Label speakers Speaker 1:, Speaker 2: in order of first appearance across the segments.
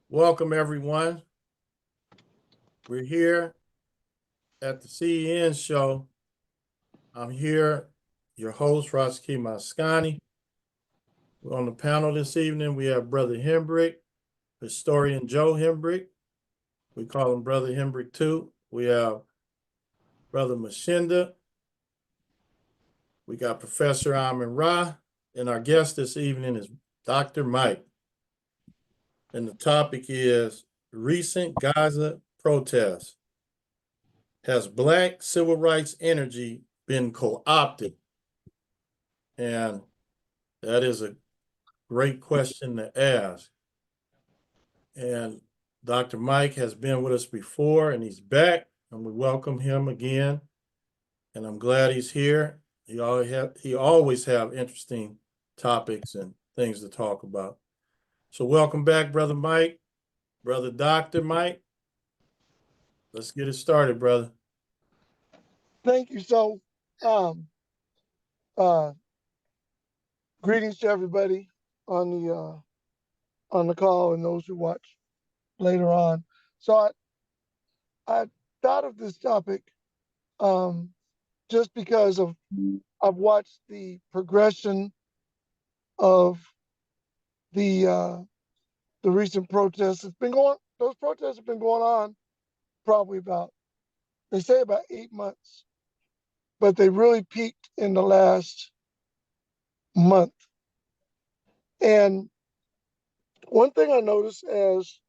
Speaker 1: Welcome, everyone. We're here at the CEN show. I'm here, your host, Roski Mascani. On the panel this evening, we have Brother Hembrick, historian Joe Hembrick. We call him Brother Hembrick too. We have Brother Mashinda. We got Professor Amin Ra. And our guest this evening is Dr. Mike. And the topic is recent Gaza protests. Has Black civil rights energy been co-opted? And that is a great question to ask. And Dr. Mike has been with us before and he's back, and we welcome him again. And I'm glad he's here. He always have interesting topics and things to talk about. So welcome back, Brother Mike, Brother Dr. Mike. Let's get it started, brother.
Speaker 2: Thank you. So, uh, greetings to everybody on the call and those who watch later on. So, I thought of this topic um, just because I've watched the progression of the the recent protests. Those protests have been going on probably they say about 8 months, but they really peaked in the last month. And one thing I noticed as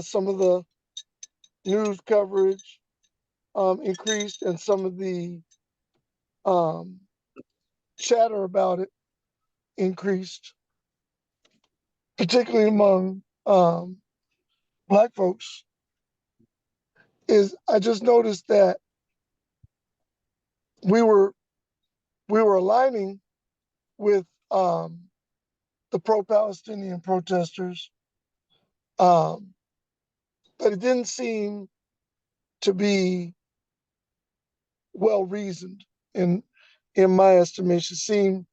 Speaker 2: some of the news coverage increased and some of the um, chatter about it increased, particularly among Black folks, is I just noticed that we were we were aligning with the pro-Palestinian protesters, um, but it didn't seem to be well reasoned in my estimation. It seemed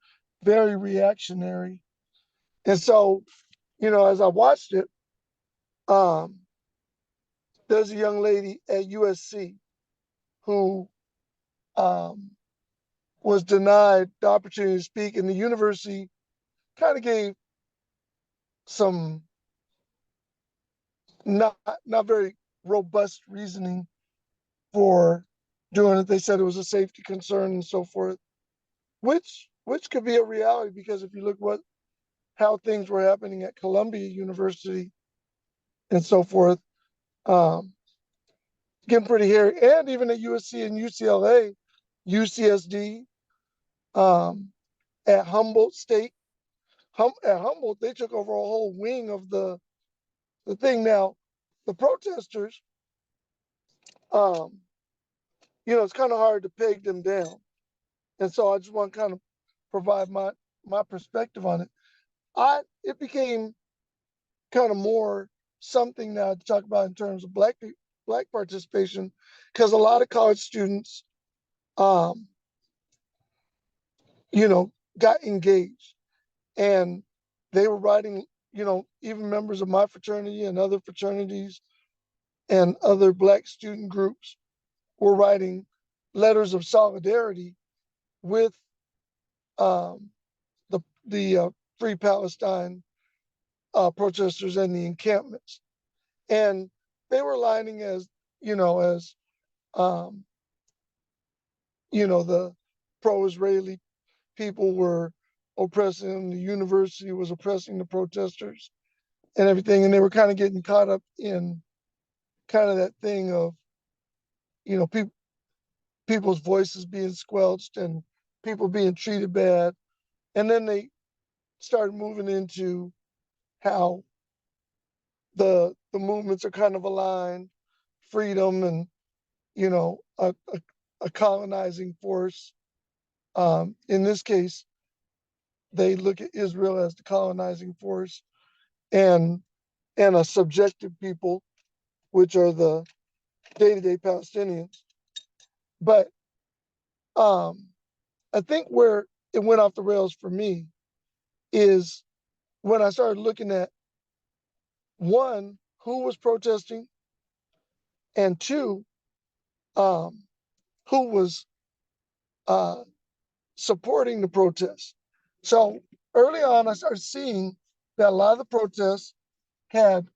Speaker 2: very reactionary, and so as I watched it, um, there's a young lady at USC who um, was denied the opportunity to speak, and the university kind of gave some not very robust reasoning for doing it. They said it was a safety concern and so forth, which could be a reality because if you look how things were happening at Columbia University and so forth, um, getting pretty hairy, and even at USC and UCLA, UCSD, at Humboldt State. At Humboldt, they took over a whole wing of the thing. Now, the protesters, um, it's kind of hard to peg them down, and so I just want to kind of provide my perspective on it. It became kind of more something now to talk about in terms of black participation, because a lot of college students, um, got engaged, and they were writing. Even members of my fraternity and other fraternities and other Black student groups were writing letters of solidarity with um, the Free Palestine protesters and the encampments, and they were aligning as um, the pro-Israeli people were oppressing them, the university was oppressing the protesters and everything, and they were kind of getting caught up in kind of that thing of people's voices being squelched and people being treated bad, and then they started moving into how the movements are kind of aligned, freedom and a colonizing force. In this case, they look at Israel as the colonizing force, and a subjective people, which are the day-to-day Palestinians. But I think where it went off the rails for me is when I started looking at one, who was protesting, and two, um, who was uh, supporting the protest. So early on, I started seeing that a lot of the protests had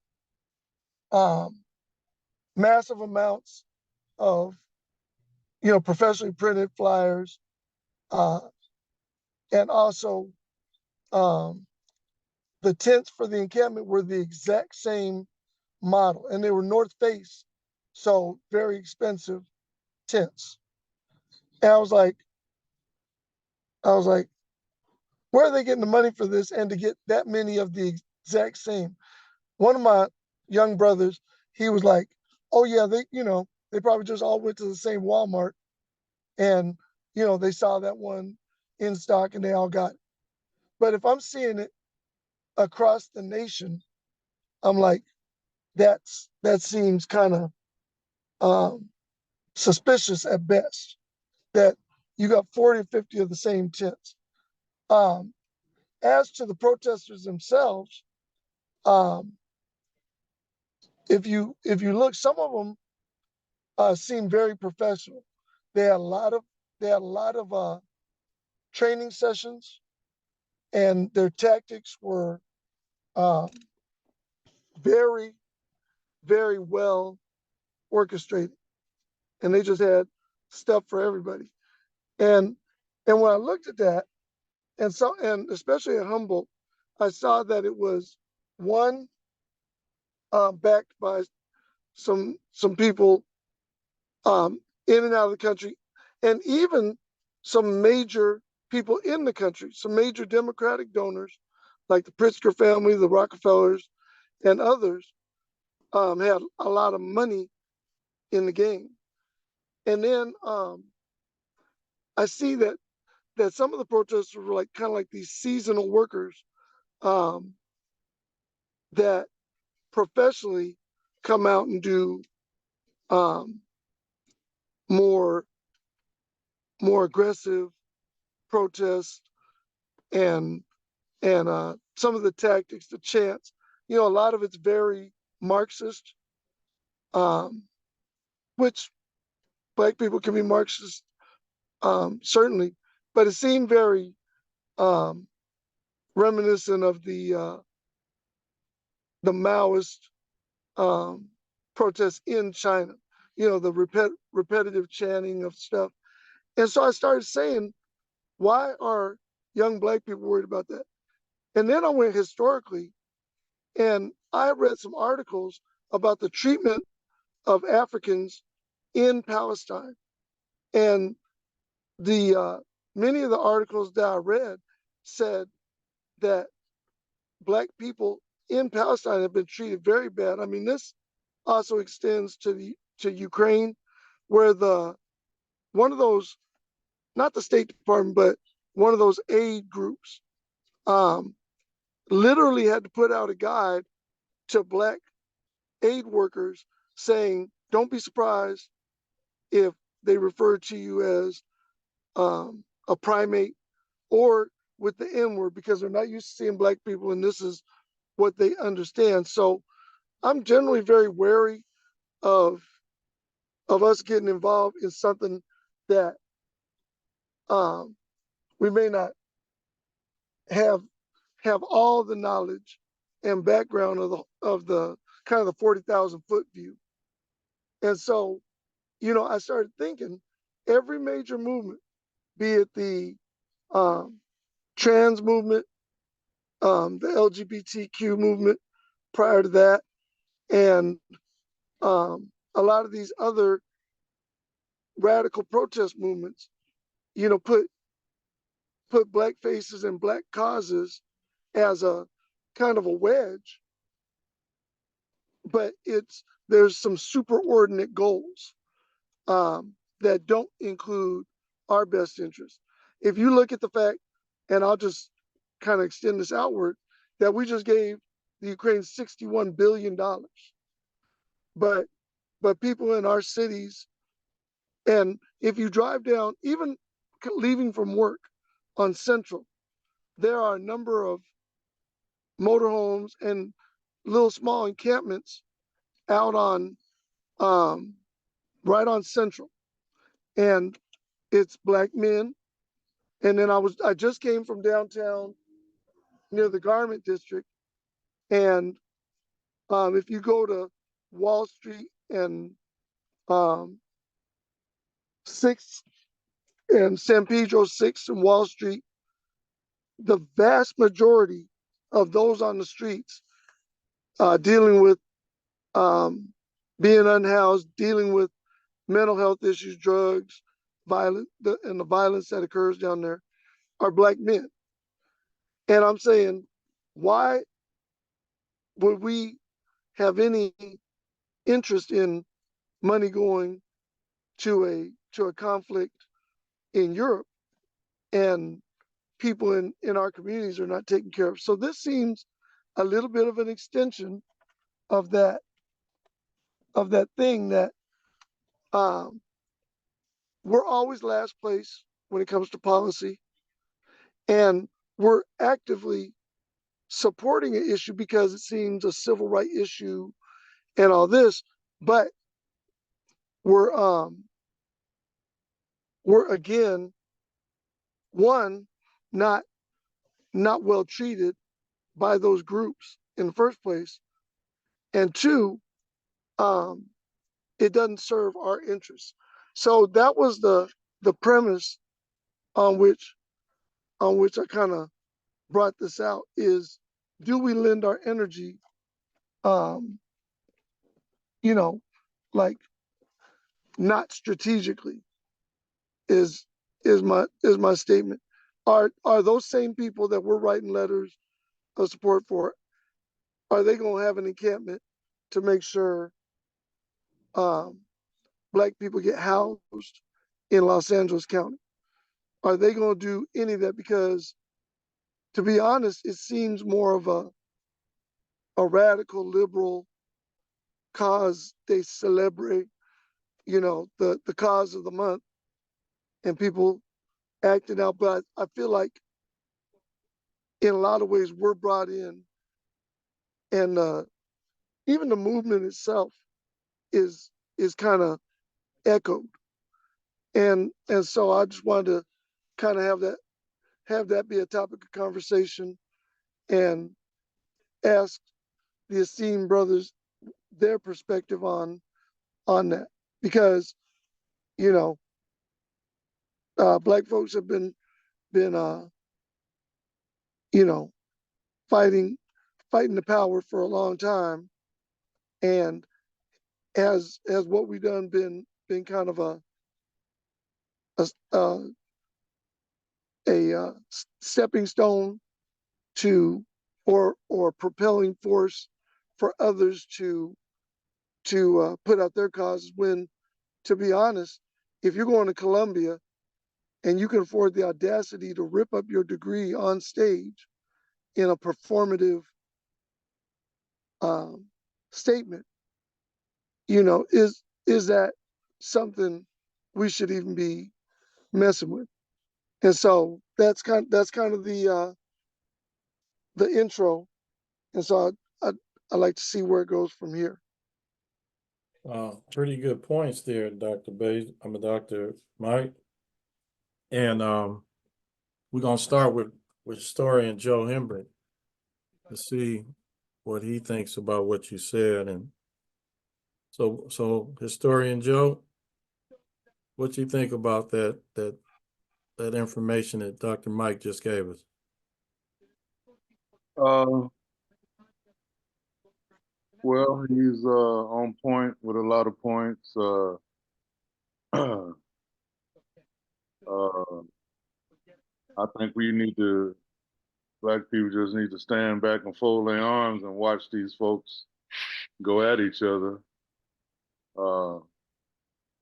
Speaker 2: um, massive amounts of, professionally printed flyers, uh, and also um, the tents for the encampment were the exact same model, and they were North Face, so very expensive tents. And I was like, where are they getting the money for this and to get that many of the exact same? One of my young brothers, he was like, oh yeah, they probably just all went to the same Walmart and, they saw that one in stock and they all got it. But if I'm seeing it across the nation, I'm like, that seems kind of um, suspicious at best that you got 40 or 50 of the same tents. Um, as to the protesters themselves, um, if you look, some of them seem very professional. They had a lot of training sessions, and their tactics were uh, very very well orchestrated, and they just had stuff for everybody. And when I looked at that, and especially at Humboldt, I saw that it was one backed by some people in and out of the country, and even some major people in the country, some major Democratic donors, like the Pritzker family, the Rockefellers, and others, had a lot of money in the game. And then I see that some of the protesters were like kind of like these seasonal workers um, that professionally come out and do um, more aggressive protests, and some of the tactics, the chants, a lot of it's very Marxist, um, which Black people can be Marxist, certainly, but it seemed very um, reminiscent of the Maoist um, protests in China. The repetitive chanting of stuff. And so I started saying, why are young Black people worried about that? And then I went historically, and I read some articles about the treatment of Africans in Palestine. And the many of the articles that I read said that Black people in Palestine have been treated very bad. I mean, this also extends to Ukraine, where the one of those, not the State Department, but one of those aid groups, um, literally had to put out a guide to Black aid workers saying, "Don't be surprised if they refer to you as a primate or with the N word, because they're not used to seeing Black people, and this is what they understand." So I'm generally very wary of us getting involved in something that um, we may not have all the knowledge and background of the kind of the 40,000-foot view. And so, I started thinking every major movement, be it the um, trans movement, the LGBTQ movement prior to that, and a lot of these other radical protest movements, put Black faces and Black causes as a kind of a wedge, but there's some superordinate goals that don't include our best interest. If you look at the fact, and I'll just kind of extend this outward, that we just gave the Ukraine $61 billion, but people in our cities, and if you drive down, even leaving from work on Central, there are a number of motorhomes and little small encampments out on right on Central, and it's black men. And then I just came from downtown near the garment district, and if you go to Wall Street and um, Sixth and San Pedro Sixth and Wall Street, the vast majority of those on the streets dealing with um, being unhoused, dealing with mental health issues, drugs, and the violence that occurs down there are black men. And I'm saying, why would we have any interest in money going to a conflict in Europe and people in our communities are not taken care of? So this seems a little bit of an extension of that thing that um, we're always last place when it comes to policy, and we're actively supporting an issue because it seems a civil right issue and all this, but we're again one not not well treated by those groups in the first place, and two, um, it doesn't serve our interests. So that was the premise on which I kind of brought this out is, do we lend our energy, um, you know, like not strategically is my statement. Are those same people that we're writing letters of support for, are they going to have an encampment to make sure um, black people get housed in Los Angeles County? Are they going to do any of that? Because to be honest, it seems more of a radical liberal cause they celebrate, the cause of the month and people acting out. But I feel like in a lot of ways we're brought in, and even the movement itself is kind of echoed. And so I just wanted to kind of have that be a topic of conversation and ask the esteemed brothers their perspective on that, because you know black folks have been you know fighting the power for a long time, and has what we've done been kind of a, a, a stepping stone to, or propelling force for others to put out their causes, when, to be honest, if you're going to Columbia and you can afford the audacity to rip up your degree on stage in a performative um, statement, is that something we should even be messing with? And so that's kind of the intro. And so I like to see where it goes from here.
Speaker 1: Pretty good points there, Dr. Bays. I'm a Dr. Mike. And we're gonna start with historian Joe Hembrick to see what he thinks about what you said. And so historian Joe, what you think about that information that Dr. Mike just gave us?
Speaker 3: Uh, well, he's on point with a lot of points. Uh, I think black people just need to stand back and fold their arms and watch these folks go at each other. Uh,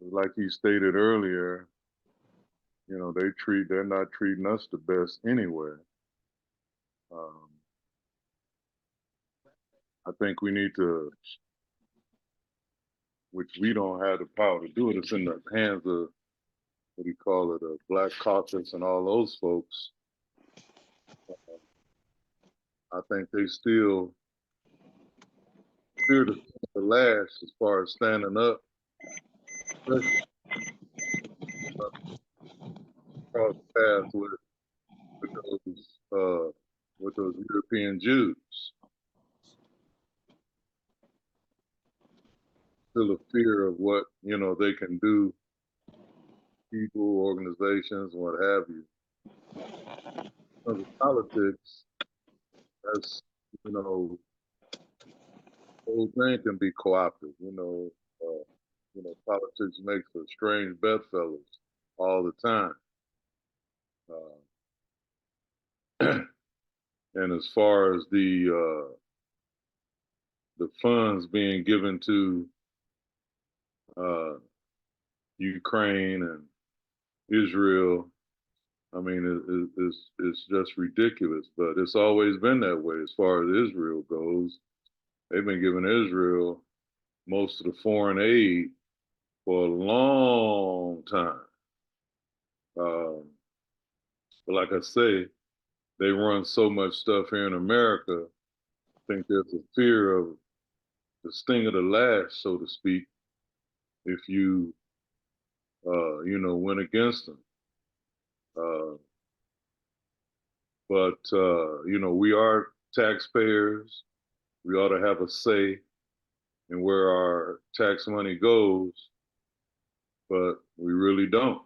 Speaker 3: like he stated earlier, they're not treating us the best anywhere. Um, I think we need to, which we don't have the power to do it. It's in the hands of, what do you call it, a Black Caucus and all those folks. I think they still fear to the last as far as standing up, especially across paths with with those European Jews. Still a fear of what they can do, people, organizations, what have you. Because of politics, that's whole thing can be co-opted. Politics makes for strange bedfellows all the time. And as far as the funds being given to Ukraine and Israel, I mean, it's just ridiculous. But it's always been that way as far as Israel goes. They've been giving Israel most of the foreign aid for a long time. But like I say, they run so much stuff here in America. I think there's a fear of the sting of the lash, so to speak, if you, went against them. But we are taxpayers. We ought to have a say in where our tax money goes, but we really don't.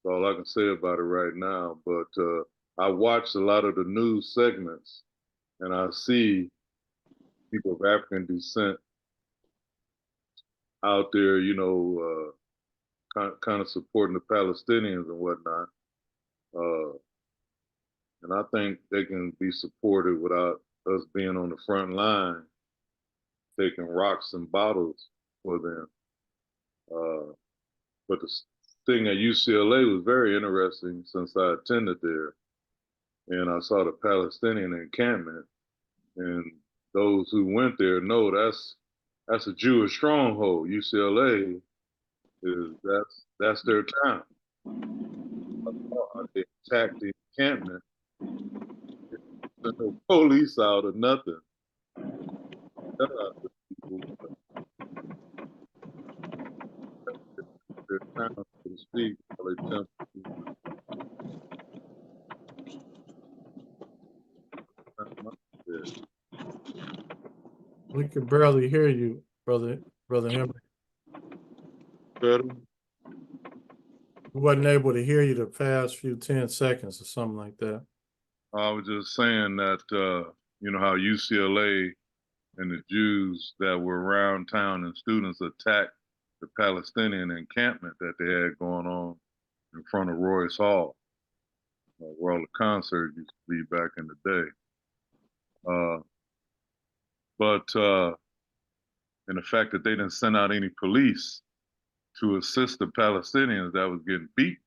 Speaker 3: That's all I can say about it right now. But I watched a lot of the news segments, and I see people of African descent out there, kind of supporting the Palestinians and whatnot. And I think they can be supported without us being on the front line, taking rocks and bottles for them. But the thing at UCLA was very interesting since I attended there. And I saw the Palestinian encampment. And those who went there know that's a Jewish stronghold. UCLA that's their town. They attacked the encampment. There's no police out or nothing. Their town, so to speak, while they attempt
Speaker 1: We can barely hear you, brother Henry.
Speaker 3: better.
Speaker 1: We wasn't able to hear you the past few 10 seconds or something like that.
Speaker 3: I was just saying that, how UCLA and the Jews that were around town and students attacked the Palestinian encampment that they had going on in front of Royce Hall, where all the concerts used to be back in the day. And the fact that they didn't send out any police to assist the Palestinians that was getting beat.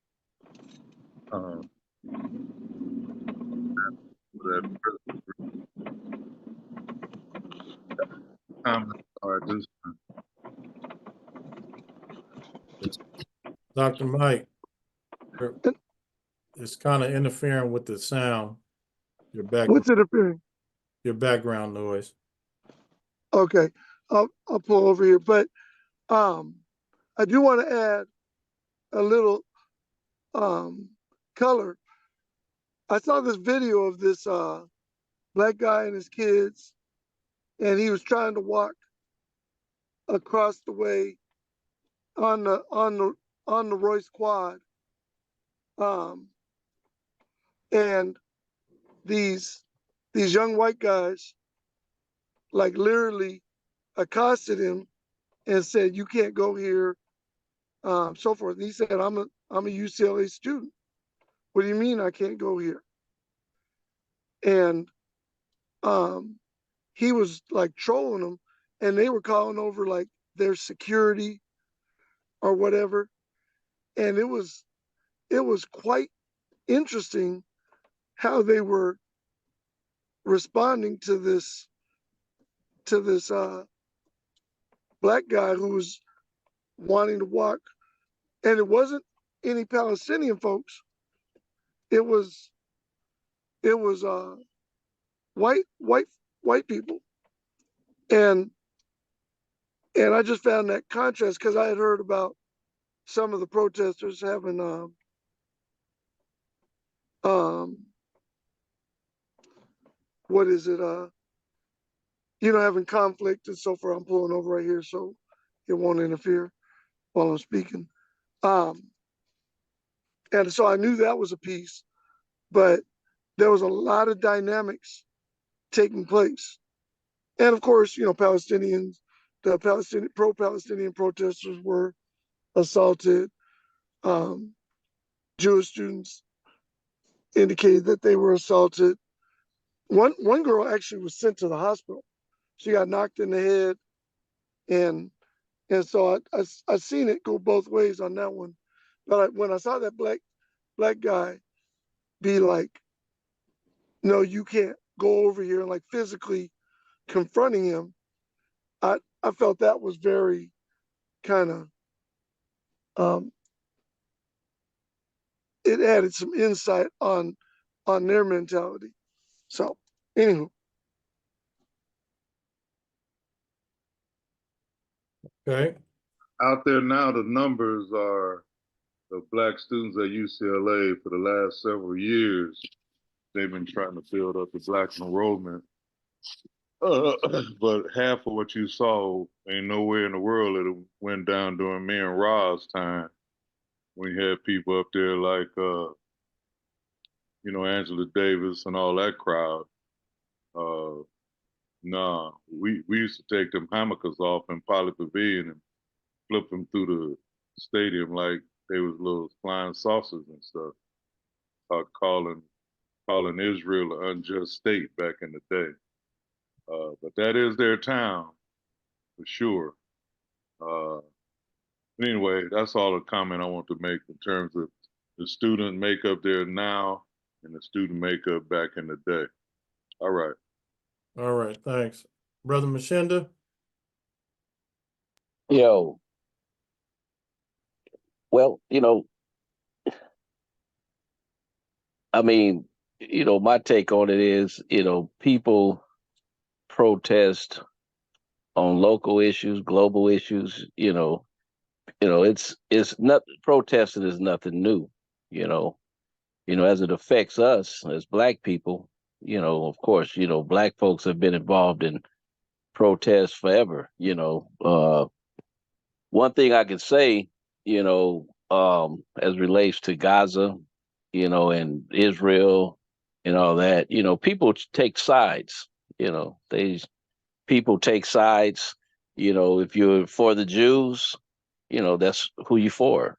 Speaker 1: Dr. Mike, it's kind of interfering with the sound.
Speaker 2: What's interfering?
Speaker 1: Your background noise.
Speaker 2: Okay, I'll pull over here, but I do want to add a little color. I saw this video of this black guy and his kids, and he was trying to walk across the way on the Royce Quad, and these young white guys like literally accosted him and said, "You can't go here," so forth. And he said, I'm a UCLA student. What do you mean I can't go here?" And he was like trolling them, and they were calling over like their security or whatever. And it was quite interesting how they were responding to this black guy who was wanting to walk. And it wasn't any Palestinian folks. It was it was white white people, and I just found that contrast because I had heard about some of the protesters having um what is it having conflict and so forth. I'm pulling over right here so it won't interfere while I'm speaking. Um, and so I knew that was a piece, but there was a lot of dynamics taking place. And of course, Palestinians, the pro-Palestinian protesters were assaulted. Um, Jewish students indicated that they were assaulted. One girl actually was sent to the hospital. She got knocked in the head, and so I seen it go both ways on that one. But when I saw that black guy be like, "No, you can't go over here," and like physically confronting him, I felt that was very kind of it added some insight on their mentality. So, anywho,
Speaker 1: Okay.
Speaker 3: Out there now, the numbers are the black students at UCLA for the last several years. They've been trying to build up the black enrollment. But half of what you saw ain't nowhere in the world it went down during me and Ra's time. We had people up there like, Angela Davis and all that crowd. Uh, nah, we used to take them hammockers off in Poly Pavilion and flip them through the stadium like they was little flying saucers and stuff. Calling Israel an unjust state back in the day. But that is their town for sure. Uh, anyway, that's all the comment I want to make in terms of the student makeup there now and the student makeup back in the day. All right.
Speaker 1: All right. Thanks. Brother Machenda.
Speaker 4: Yo, well, I mean, my take on it is, people protest on local issues, global issues, it's not protesting is nothing new, you know. As it affects us as black people, of course, black folks have been involved in protests forever, one thing I could say, as relates to Gaza, and Israel and all that, people take sides. They people take sides. If you're for the Jews, that's who you're for.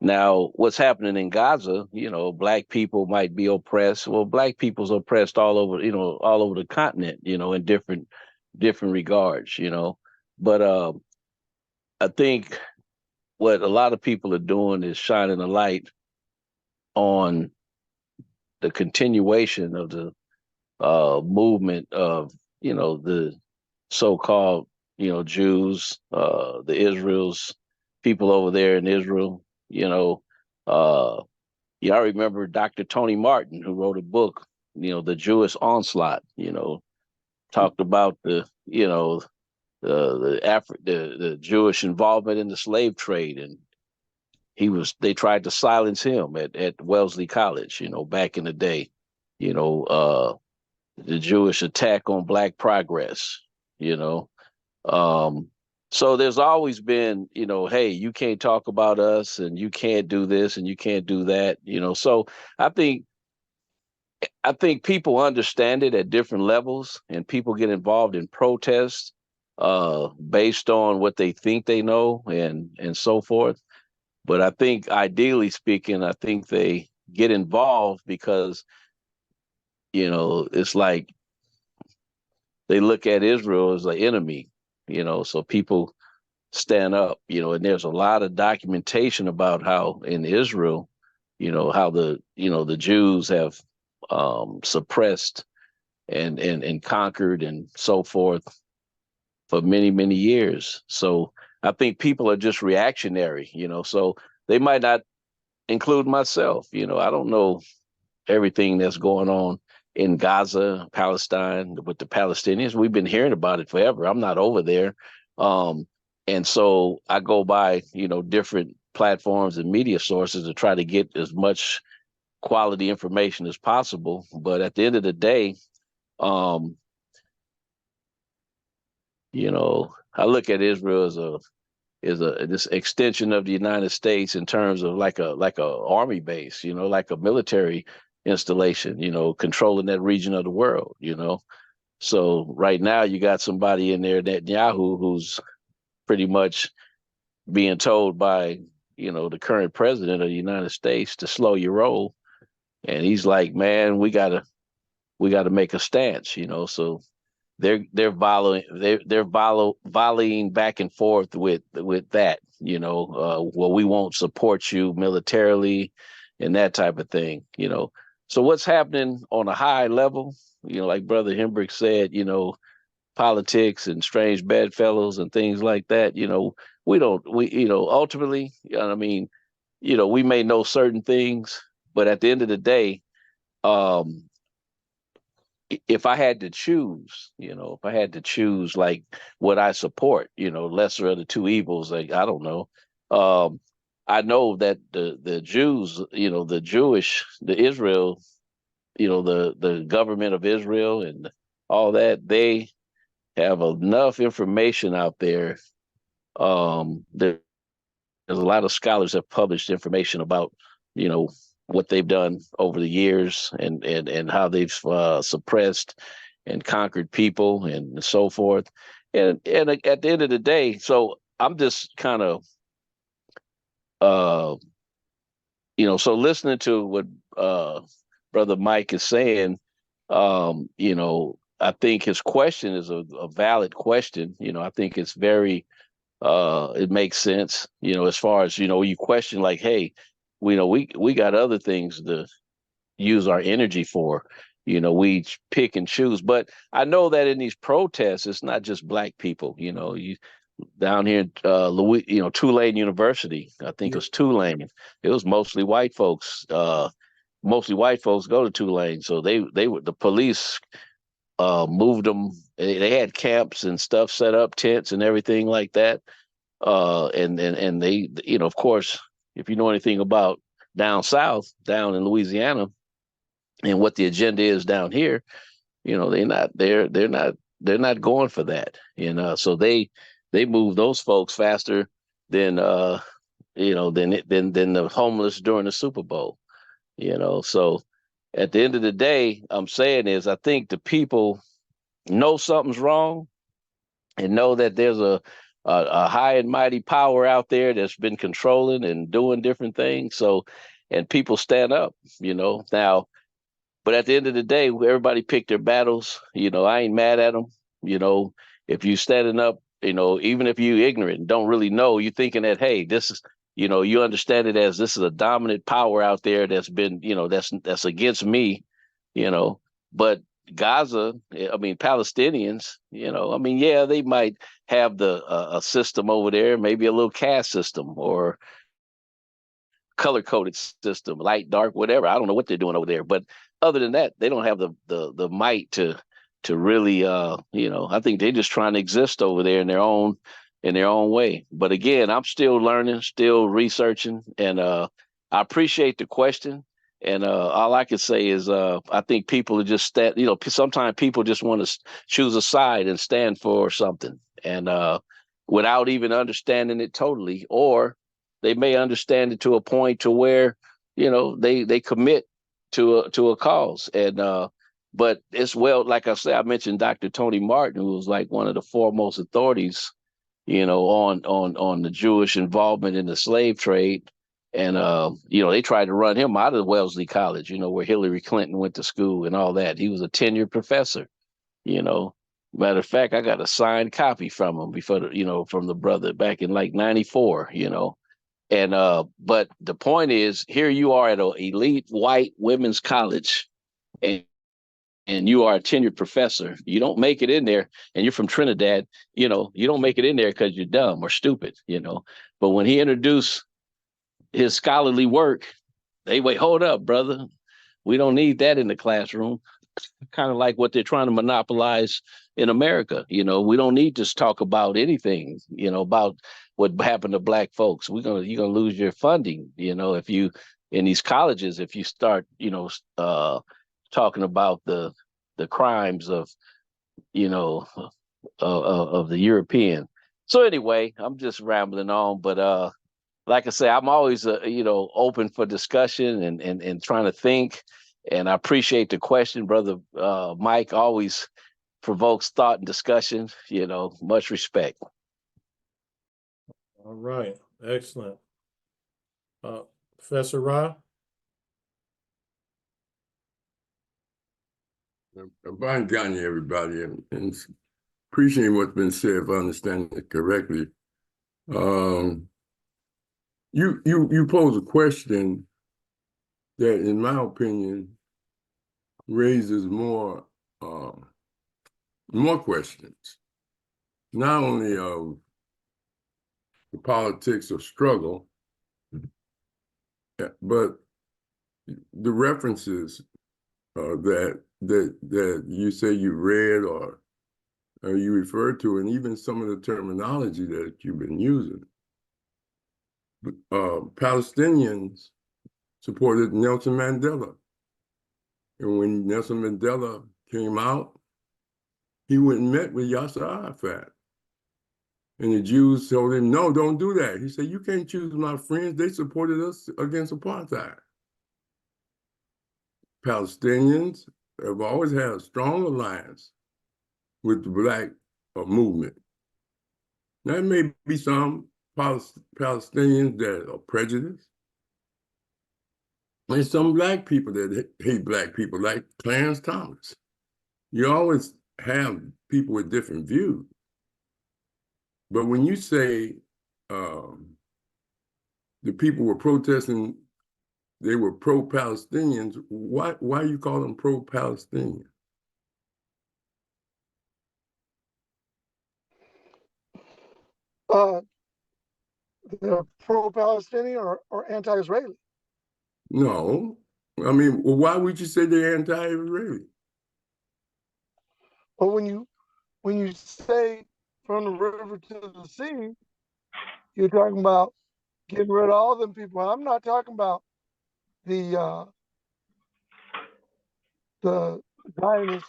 Speaker 4: Now, what's happening in Gaza, black people might be oppressed. Well, black people's oppressed all over, all over the continent, in different regards, But I think what a lot of people are doing is shining a light on the continuation of the movement of the so-called Jews, the Israel's people over there in Israel. Uh, yeah, I remember Dr. Tony Martin, who wrote a book, The Jewish Onslaught. Talked about the Jewish involvement in the slave trade, and they tried to silence him at Wellesley College, back in the day, the Jewish attack on black progress, you know. Um, so there's always been, hey, you can't talk about us and you can't do this and you can't do that, So I think people understand it at different levels, and people get involved in protests based on what they think they know and so forth. But I think, ideally speaking, I think they get involved because, it's like they look at Israel as an enemy, so people stand up, and there's a lot of documentation about how in Israel, how the Jews have suppressed and conquered and so forth for many, many years. So I think people are just reactionary, so they might not include myself. I don't know everything that's going on in Gaza, Palestine, with the Palestinians. We've been hearing about it forever. I'm not over there. And so I go by, different platforms and media sources to try to get as much quality information as possible. But at the end of the day, I look at Israel as this extension of the United States in terms of like a army base, like a military installation, controlling that region of the world. So right now you got somebody in there, Netanyahu, who's pretty much being told by, the current president of the United States to slow your roll. And he's like, man, we gotta make a stance, So they're volleying back and forth with that, well, we won't support you militarily and that type of thing. So what's happening on a high level, like Brother Hembrick said, politics and strange bedfellows and things like that, ultimately, we may know certain things, but at the end of the day, if I had to choose like what I support, lesser of the two evils, like, I don't know. I know that the Jews, the Israel, the government of Israel and all that, they have enough information out there. There's a lot of scholars have published information about, what they've done over the years and how they've suppressed and conquered people and so forth. And at the end of the day, so I'm just kind of, so listening to what Brother Mike is saying, I think his question is a valid question. I think it's very, it makes sense, as far as, you question like, hey, we got other things to use our energy for. We pick and choose. But I know that in these protests, it's not just black people. You down here, Tulane University, I think it was Tulane. It was mostly white folks. Mostly white folks go to Tulane, so they were the police. Moved them. They had camps and stuff set up, tents and everything like that. And they, of course, if you know anything about down south, down in Louisiana, and what the agenda is down here, they're not going for that. So they move those folks faster than than the homeless during the Super Bowl. So at the end of the day, I'm saying is I think the people know something's wrong and know that there's a high and mighty power out there that's been controlling and doing different things. So, and people stand up, now, but at the end of the day, everybody pick their battles. I ain't mad at them. If you standing up, even if you ignorant and don't really know, you thinking that, hey, this is, you understand it as this is a dominant power out there that's been, that's against me, but Gaza, Palestinians, yeah, they might have a system over there, maybe a little caste system or color coded system, light, dark, whatever. I don't know what they're doing over there, but other than that, they don't have the might to really, I think they're just trying to exist over there in their own way. But again, I'm still learning, still researching, and I appreciate the question. And all I can say is I think people are just sometimes people just want to choose a side and stand for something, and without even understanding it totally, or they may understand it to a point to where they commit to a cause. And but it's, well, like I said, I mentioned Dr. Tony Martin, who was like one of the foremost authorities on the Jewish involvement in the slave trade. And, they tried to run him out of Wellesley College, where Hillary Clinton went to school and all that. He was a tenured professor, Matter of fact, I got a signed copy from him from the brother back in like 94, And, but the point is, here you are at an elite white women's college and you are a tenured professor. You don't make it in there, and you're from Trinidad, you don't make it in there because you're dumb or stupid, But when he introduced his scholarly work, they wait, hold up, brother. We don't need that in the classroom. kind of like what they're trying to monopolize in America. You know, we don't need to talk about anything, you know, about what happened to black folks. You're gonna lose your funding, you know, if you in these colleges, if you start, you know, talking about the crimes of, you know, of the European. So anyway, I'm just rambling on, but like I say, I'm always you know, open for discussion and trying to think. And I appreciate the question, brother Mike. Always provokes thought and discussion. You know, much respect.
Speaker 1: All right, excellent. Professor Ra?
Speaker 5: Fine Johnny, everybody, and appreciate what's been said, if I understand it correctly. You pose a question that, in my opinion, raises more questions, not only of the politics of struggle, but the references that you say you read or you refer to, and even some of the terminology that you've been using. Palestinians supported Nelson Mandela. And when Nelson Mandela came out, he went and met with Yasser Arafat. And the Jews told him, no, don't do that. He said, you can't choose my friends. They supported us against apartheid. Palestinians have always had a strong alliance with the Black movement. Now, there may be some Palestinians that are prejudiced, and some Black people that hate Black people, like Clarence Thomas. You always have people with different views. But when you say the people were protesting, they were pro-Palestinians, why you call them pro-Palestinian?
Speaker 2: They're pro-Palestinian or anti-Israeli.
Speaker 5: No. I mean, well, why would you say they're anti-Israeli?
Speaker 2: But when you say from the river to the sea, you're talking about getting rid of all them people. I'm not talking about the Zionist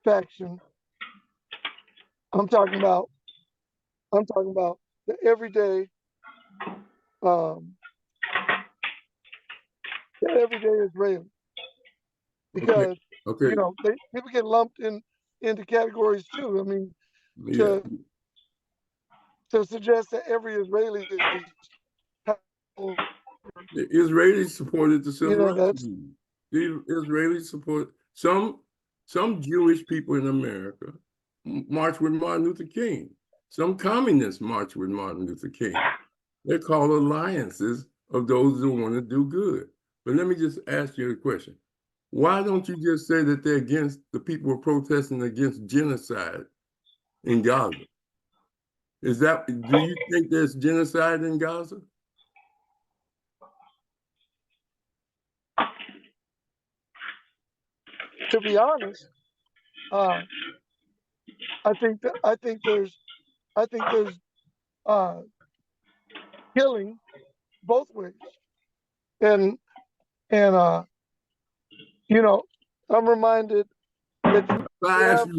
Speaker 2: faction. I'm talking about the everyday Israeli, because
Speaker 5: Okay.
Speaker 2: you know people get lumped into categories too. I mean,
Speaker 5: Yeah.
Speaker 2: to suggest that every Israeli is,
Speaker 5: The Israelis supported the
Speaker 2: you
Speaker 5: civil
Speaker 2: know,
Speaker 5: rights
Speaker 2: that's
Speaker 5: movement. The Israelis support some Jewish people in America march with Martin Luther King. Some communists march with Martin Luther King. They're called alliances of those who want to do good. But let me just ask you a question. Why don't you just say that they're against the people who are protesting against genocide in Gaza? Do you think there's genocide in Gaza?
Speaker 2: to be honest. I think there's uh, killing both ways, and you know, I'm reminded that
Speaker 5: I
Speaker 2: have,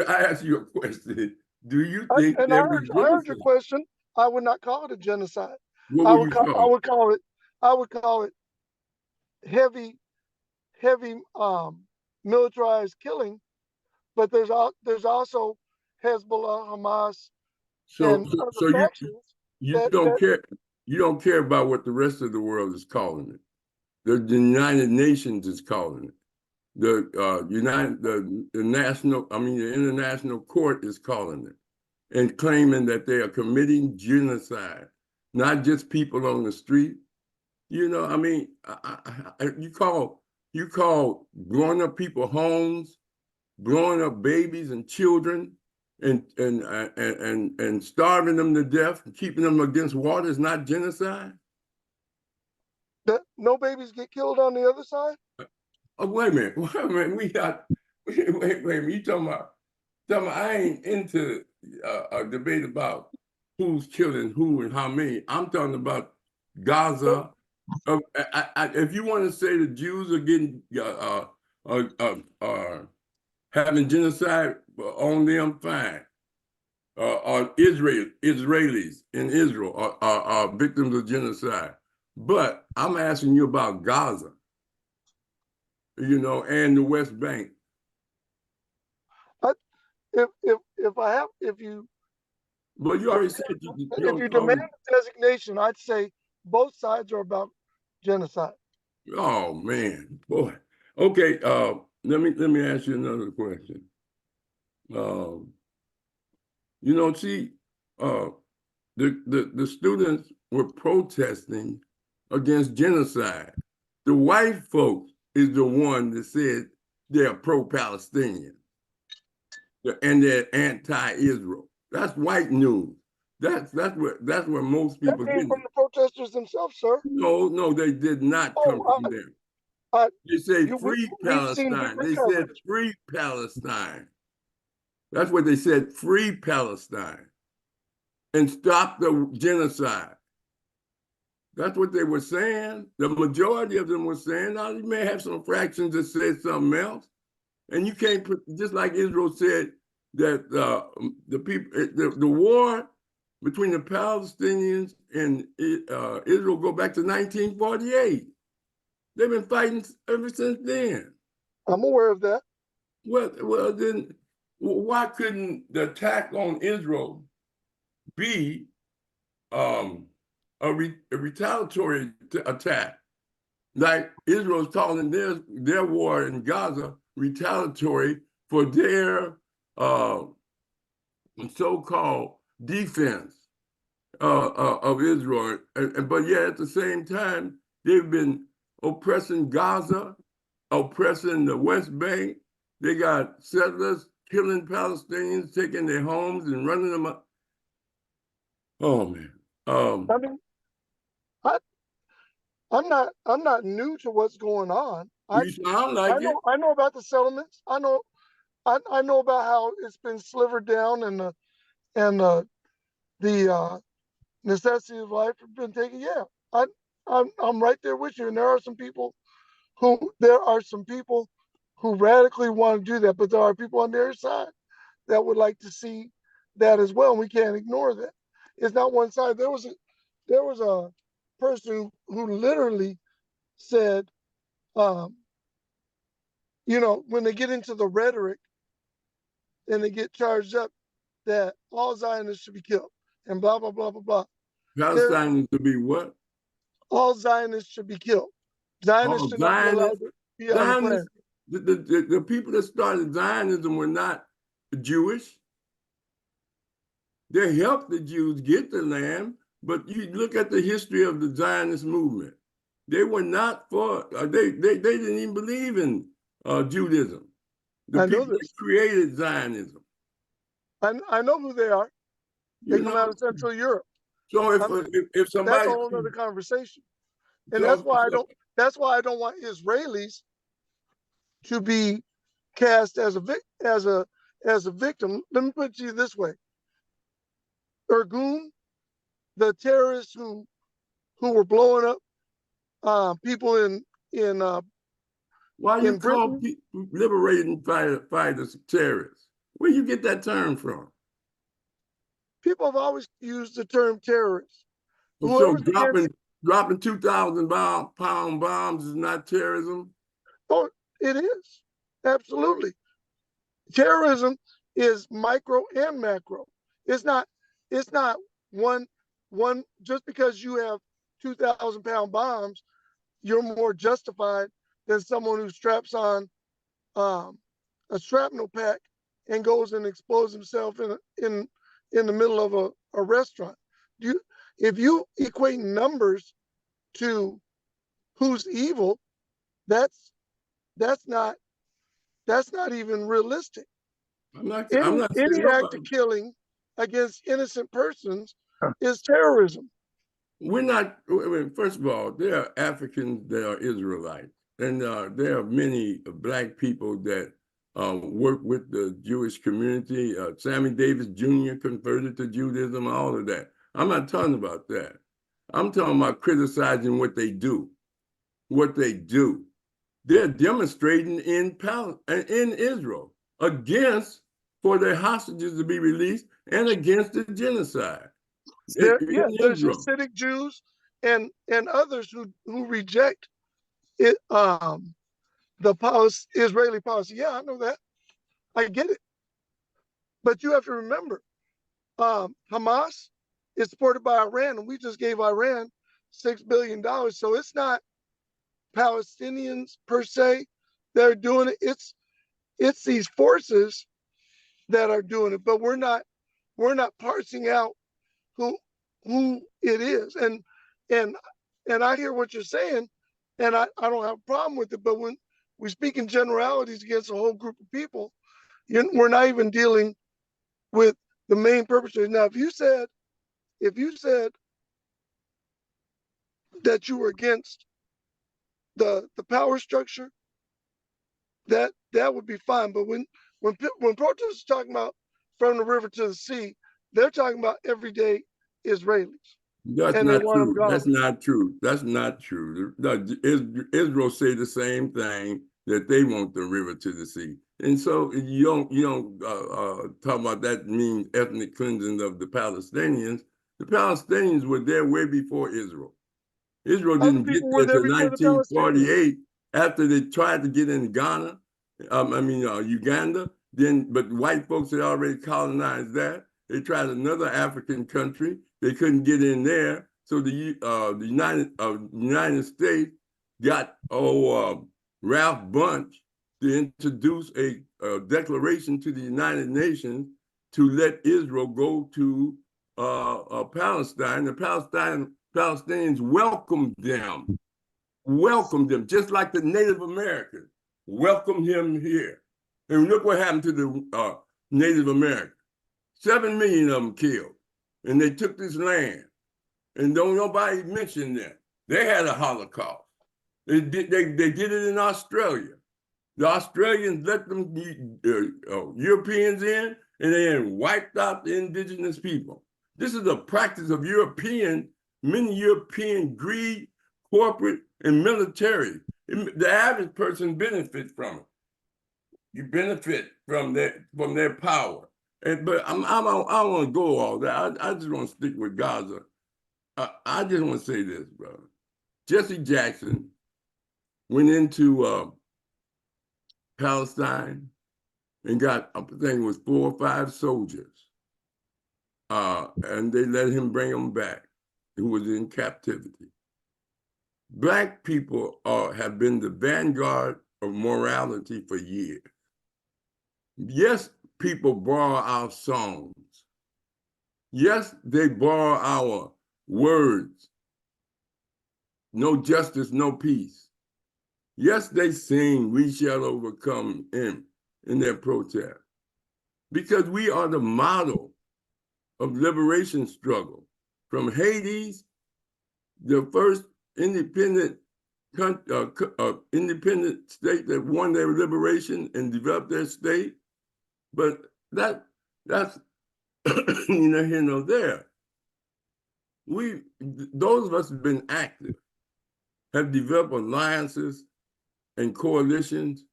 Speaker 5: ask you a question. Do you think
Speaker 2: and
Speaker 5: there was
Speaker 2: I heard your
Speaker 5: genocide?
Speaker 2: question. I would not call it a genocide.
Speaker 5: What would you
Speaker 2: I
Speaker 5: call it?
Speaker 2: would call it heavy militarized killing. But there's also Hezbollah, Hamas,
Speaker 5: So,
Speaker 2: and
Speaker 5: so,
Speaker 2: other
Speaker 5: so
Speaker 2: factions
Speaker 5: you
Speaker 2: that
Speaker 5: don't care. You don't care about what the rest of the world is calling it. The United Nations is calling it. The International Court is calling it, and claiming that they are committing genocide, not just people on the street. You know, I mean, you call growing up people homes, growing up babies and children, and starving them to death, and keeping them against water is not genocide.
Speaker 2: no babies get killed on the other side.
Speaker 5: Oh, wait a minute. Wait a minute. Wait a minute. You talking about I ain't into a debate about who's killing who and how many. I'm talking about Gaza. If you want to say the Jews are getting having genocide on them, fine. Or Israelis in Israel are victims of genocide. But I'm asking you about Gaza, and the West Bank.
Speaker 2: If you
Speaker 5: But you already said you
Speaker 2: if
Speaker 5: don't
Speaker 2: you
Speaker 5: call
Speaker 2: demand
Speaker 5: them.
Speaker 2: a designation, I'd say both sides are about genocide.
Speaker 5: Oh man, boy. Okay, let me ask you another question. Um, see, uh, the students were protesting against genocide. The white folks is the one that said they're pro-Palestinian and they're anti-Israel. That's white news. That's where most
Speaker 2: That
Speaker 5: people
Speaker 2: came
Speaker 5: get
Speaker 2: from
Speaker 5: it.
Speaker 2: the protesters themselves, sir.
Speaker 5: No, they did not come
Speaker 2: Oh,
Speaker 5: from them.
Speaker 2: I,
Speaker 5: They say
Speaker 2: you,
Speaker 5: free
Speaker 2: we've seen
Speaker 5: Palestine.
Speaker 2: different
Speaker 5: They said
Speaker 2: coverage.
Speaker 5: free Palestine. That's what they said, free Palestine. And stop the genocide. That's what they were saying. The majority of them were saying. Now, you may have some fractions that said something else. And you can't put, just like Israel said, that the people, the war between the Palestinians and Israel go back to 1948. They've been fighting ever since then.
Speaker 2: I'm aware of that.
Speaker 5: Well, then why couldn't the attack on Israel be a retaliatory attack? Like Israel's calling their war in Gaza retaliatory for their so-called defense of Israel. But yet at the same time, they've been oppressing Gaza, oppressing the West Bank. They got settlers killing Palestinians, taking their homes and running them up. Oh man.
Speaker 2: I mean, I, I'm not new to what's going on.
Speaker 5: You sound like it.
Speaker 2: I know about the settlements. I know about how it's been slivered down and the necessity of life have been taken. Yeah, I'm right there with you. And there are some people who radically want to do that, but there are people on their side that would like to see that as well. And we can't ignore that. It's not one side. There was a person who literally said, um, when they get into the rhetoric and they get charged up that all Zionists should be killed and blah blah blah blah blah. There,
Speaker 5: Palestine is to be what?
Speaker 2: all Zionists should be killed. Zionists
Speaker 5: Oh,
Speaker 2: should not be allowed
Speaker 5: Zionists.
Speaker 2: to be on the planet.
Speaker 5: Zionists. The people that started Zionism were not Jewish. They helped the Jews get the land, but you look at the history of the Zionist movement. They were not for. They didn't even believe in Judaism. The
Speaker 2: I know
Speaker 5: people that
Speaker 2: this.
Speaker 5: created Zionism.
Speaker 2: I know who they are. They
Speaker 5: You
Speaker 2: come
Speaker 5: know.
Speaker 2: out of Central Europe.
Speaker 5: So if
Speaker 2: That's a
Speaker 5: somebody,
Speaker 2: whole other conversation. And
Speaker 5: so,
Speaker 2: that's why I don't want Israelis to be cast as a victim. Let me put it to you this way. Irgun, the terrorists who were blowing up people
Speaker 5: why you
Speaker 2: in
Speaker 5: call
Speaker 2: Britain,
Speaker 5: liberating fighters terrorists? Where you get that term from?
Speaker 2: people have always used the term terrorist.
Speaker 5: So
Speaker 2: Whoever's against,
Speaker 5: dropping 2,000-pound bombs is not terrorism.
Speaker 2: oh, it is absolutely. Terrorism is micro and macro. It's not. It's not one. Just because you have 2,000-pound bombs, you're more justified than someone who straps on um, a shrapnel pack and goes and explodes himself in the middle of a restaurant. If you equate numbers to who's evil, that's that's not that's not even realistic.
Speaker 5: I'm not saying
Speaker 2: Any act
Speaker 5: nobody.
Speaker 2: of killing against innocent persons is terrorism.
Speaker 5: We're not. I mean, first of all, there are Africans that are Israelites. there are many black people that work with the Jewish community. Sammy Davis Jr. converted to Judaism, all of that. I'm not talking about that. I'm talking about criticizing what they do. What they do. They're demonstrating in Israel against for their hostages to be released and against the genocide in
Speaker 2: Yeah, there's
Speaker 5: Israel.
Speaker 2: Hasidic Jews and others who reject it, the Israeli policy. Yeah, I know that. I get it. But you have to remember, Hamas is supported by Iran, and we just gave Iran $6 billion. So it's not Palestinians per se that are doing it. It's these forces that are doing it. But we're not parsing out who it is. And I hear what you're saying, and I don't have a problem with it. But when we speak in generalities against a whole group of people, we're not even dealing with the main perpetrator. Now, if you said that you were against the power structure, that would be fine. But when protesters are talking about from the river to the sea, they're talking about everyday Israelis.
Speaker 5: That's
Speaker 2: And they
Speaker 5: not
Speaker 2: want them
Speaker 5: true.
Speaker 2: gone.
Speaker 5: That's not true. That's not true. Israel say the same thing that they want the river to the sea, and so you don't talk about that means ethnic cleansing of the Palestinians. The Palestinians were there way before Israel. Israel
Speaker 2: Other
Speaker 5: didn't get
Speaker 2: people were
Speaker 5: there
Speaker 2: there
Speaker 5: till
Speaker 2: before the Palestinians.
Speaker 5: 1948 after they tried to get in Ghana, Uganda. But white folks had already colonized that. They tried another African country. They couldn't get in there. So the United States got Ralph Bunche to introduce a declaration to the United Nations to let Israel go to Palestine. The Palestinians welcomed them, just like the Native Americans welcomed him here. And look what happened to the Native Americans. 7 million of them killed. And they took this land. And don't nobody mention that. They had a Holocaust. They did it in Australia. The Australians let them Europeans in, and they then wiped out the indigenous people. This is a practice of many European greed, corporate, and military. The average person benefits from it. You benefit from their power. But I don't want to go all that. I just want to stick with Gaza. I just want to say this, brother. Jesse Jackson went into Palestine and got, I think it was 4 or 5 soldiers. And they let him bring them back, who was in captivity. Black people have been the vanguard of morality for years. Yes, people borrow our songs. Yes, they borrow our words. No justice, no peace. Yes, they sing, we shall overcome in their protest. Because we are the model of liberation struggle. From Hades, the first independent state that won their liberation and developed their state. But that's neither here nor there. Those of us who've been active have developed alliances and coalitions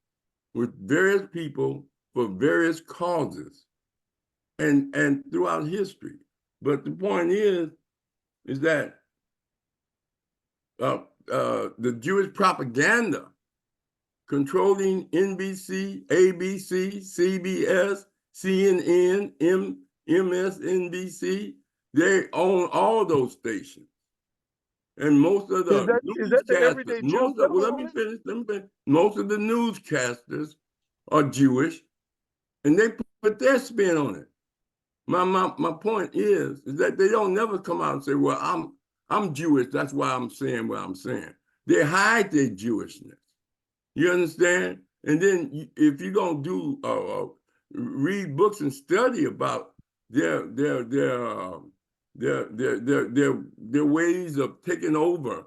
Speaker 5: with various people for various causes and throughout history. But the point is that the Jewish propaganda controlling NBC, ABC, CBS, CNN, MSNBC, they own all those stations. And most of the
Speaker 2: Is that the everyday Jews that
Speaker 5: let me finish. Most of the newscasters are Jewish, and they put their spin on it. My point is that they don't never come out and say, well, I'm Jewish, that's why I'm saying what I'm saying. They hide their Jewishness. You understand? And then if you don't read books and study about their ways of taking over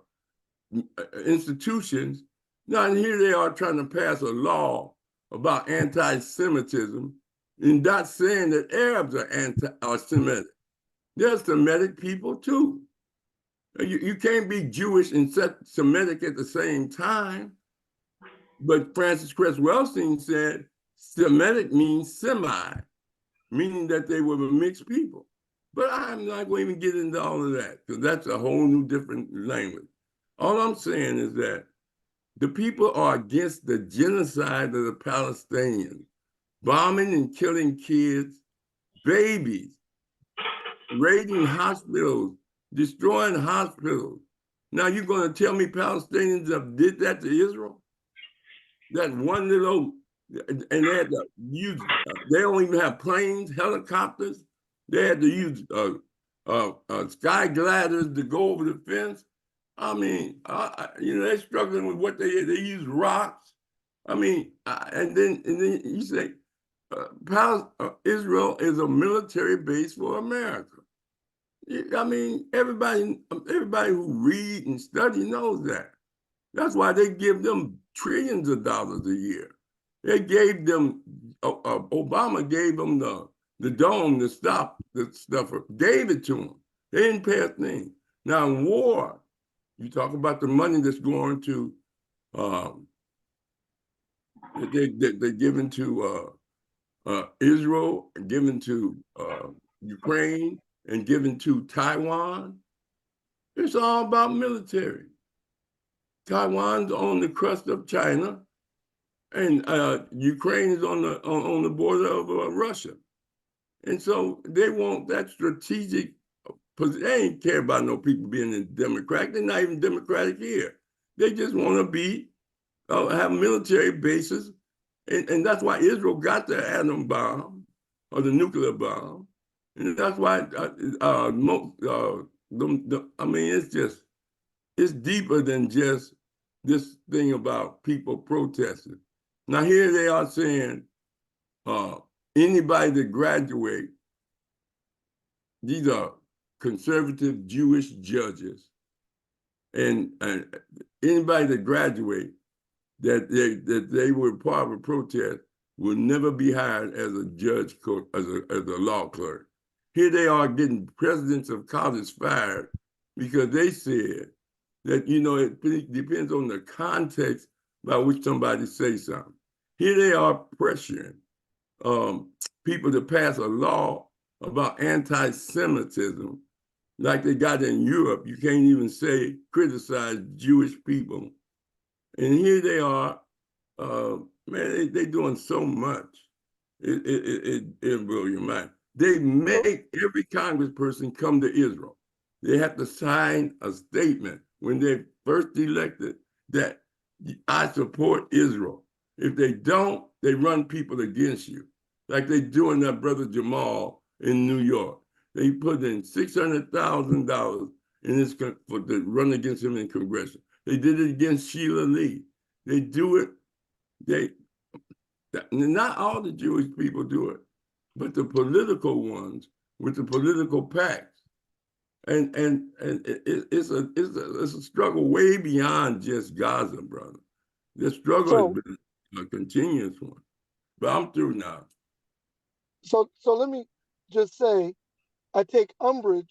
Speaker 5: institutions, Now, and here they are trying to pass a law about anti-Semitism, and not saying that Arabs are Semitic. They're Semitic people too. You can't be Jewish and Semitic at the same time. But Francis Cress Welsing said Semitic means semi, meaning that they were a mixed people. But I'm not going to even get into all of that because that's a whole new different language. All I'm saying is that the people are against the genocide of the Palestinians, bombing and killing kids, babies, raiding hospitals, destroying hospitals. Now you're going to tell me Palestinians have did that to Israel? That one little, and they had to use, they don't even have planes, helicopters. They had to use sky gliders to go over the fence. I mean, they're struggling with what they use rocks. I mean, and then you say, Israel is a military base for America. I mean, everybody who read and study knows that. That's why they give them trillions of dollars a year. They gave them, Obama gave them the dome to stop the stuff, gave it to them. They didn't pay a thing. Now in war, you talk about the money that's going to, they're given to Israel, and given to Ukraine, and given to Taiwan. It's all about military. Taiwan's on the crust of China, and Ukraine is on the border of Russia. And so they want that strategic, because they ain't care about no people being in Democratic. They're not even Democratic here. They just want to be, have military bases. And that's why Israel got the atom bomb or the nuclear bomb. And that's why, I mean, it's deeper than just this thing about people protesting. Now here they are saying anybody that graduate, these are conservative Jewish judges, and anybody that graduate that they were part of a protest will never be hired as a judge, as a law clerk. Here they are getting presidents of colleges fired because they said that, it depends on the context by which somebody says something. Here they are pressuring people to pass a law about anti-Semitism like they got in Europe. You can't even criticize Jewish people. And here they are, man, they're doing so much. It blows your mind. They make every congressperson come to Israel. They have to sign a statement when they're first elected that I support Israel. If they don't, they run people against you, like they doing that brother Jamal in New York. They put in $600,000 in this to run against him in Congress. They did it against Sheila Lee. They do it. Not all the Jewish people do it, but the political ones with the political PACs. And it's a struggle way beyond just Gaza, brother. The struggle has been a continuous one. But I'm through now.
Speaker 2: So let me just say, I take umbrage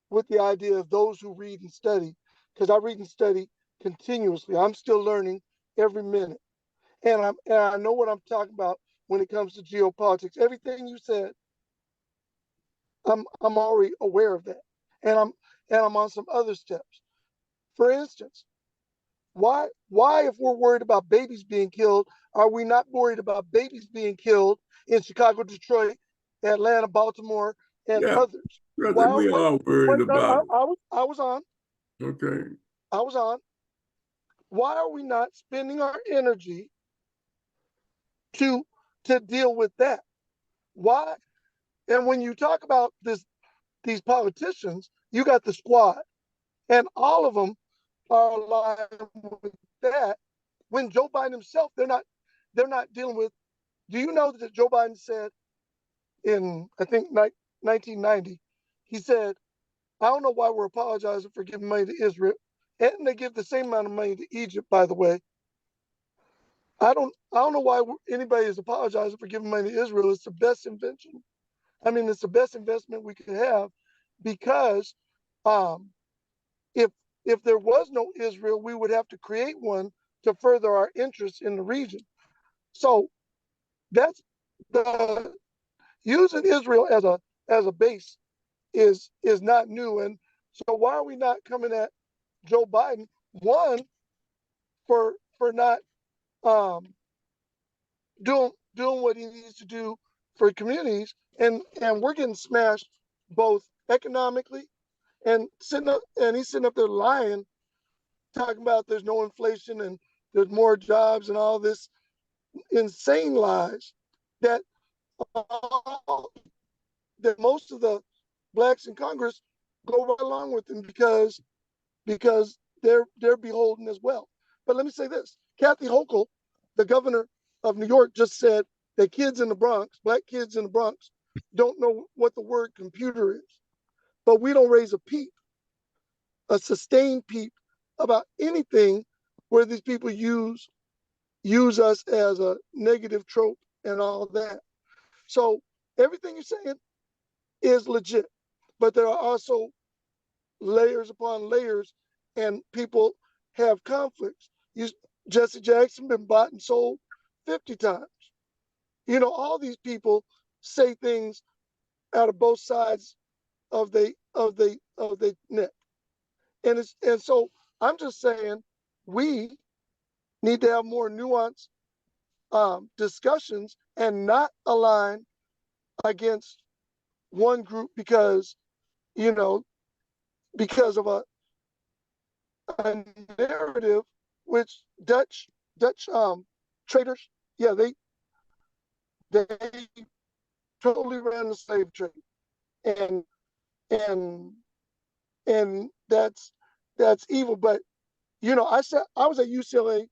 Speaker 2: with the idea of those who read and study, because I read and study continuously. I'm still learning every minute, and I know what I'm talking about when it comes to geopolitics. Everything you said, I'm already aware of that, and I'm on some other steps. For instance, why if we're worried about babies being killed, are we not worried about babies being killed in Chicago, Detroit, Atlanta, Baltimore, and others?
Speaker 5: Brother, we are worried about it.
Speaker 2: I was on.
Speaker 5: Okay.
Speaker 2: I was on. Why are we not spending our energy to deal with that? Why? And when you talk about these politicians, you got the squad, and all of them are aligned with that. When Joe Biden himself, they're not dealing with. Do you know that Joe Biden said in, I think, 1990, he said, I don't know why we're apologizing for giving money to Israel, and they give the same amount of money to Egypt, by the way. I don't know why anybody is apologizing for giving money to Israel. It's the best invention. I mean, it's the best investment we could have, because um, if if there was no Israel, we would have to create one to further our interests in the region. So that's the using Israel as a base is not new. And so why are we not coming at Joe Biden, one, for not um, doing what he needs to do for communities, and we're getting smashed both economically, and he's sitting up there lying, talking about there's no inflation and there's more jobs and all this insane lies that that most of the blacks in Congress go right along with him, because they're beholden as well. But let me say this: Kathy Hochul, the governor of New York, just said that kids in the Bronx, black kids in the Bronx, don't know what the word computer is. But we don't raise a peep, a sustained peep, about anything where these people use us as a negative trope and all that. So everything you're saying is legit, but there are also layers upon layers, and people have conflicts. Jesse Jackson been bought and sold 50 times. All these people say things out of both sides of the neck, and so I'm just saying we need to have more nuanced discussions and not align against one group you know because of a narrative, which Dutch traders, yeah, they totally ran the slave trade, and and and that's evil. But I was at UCLA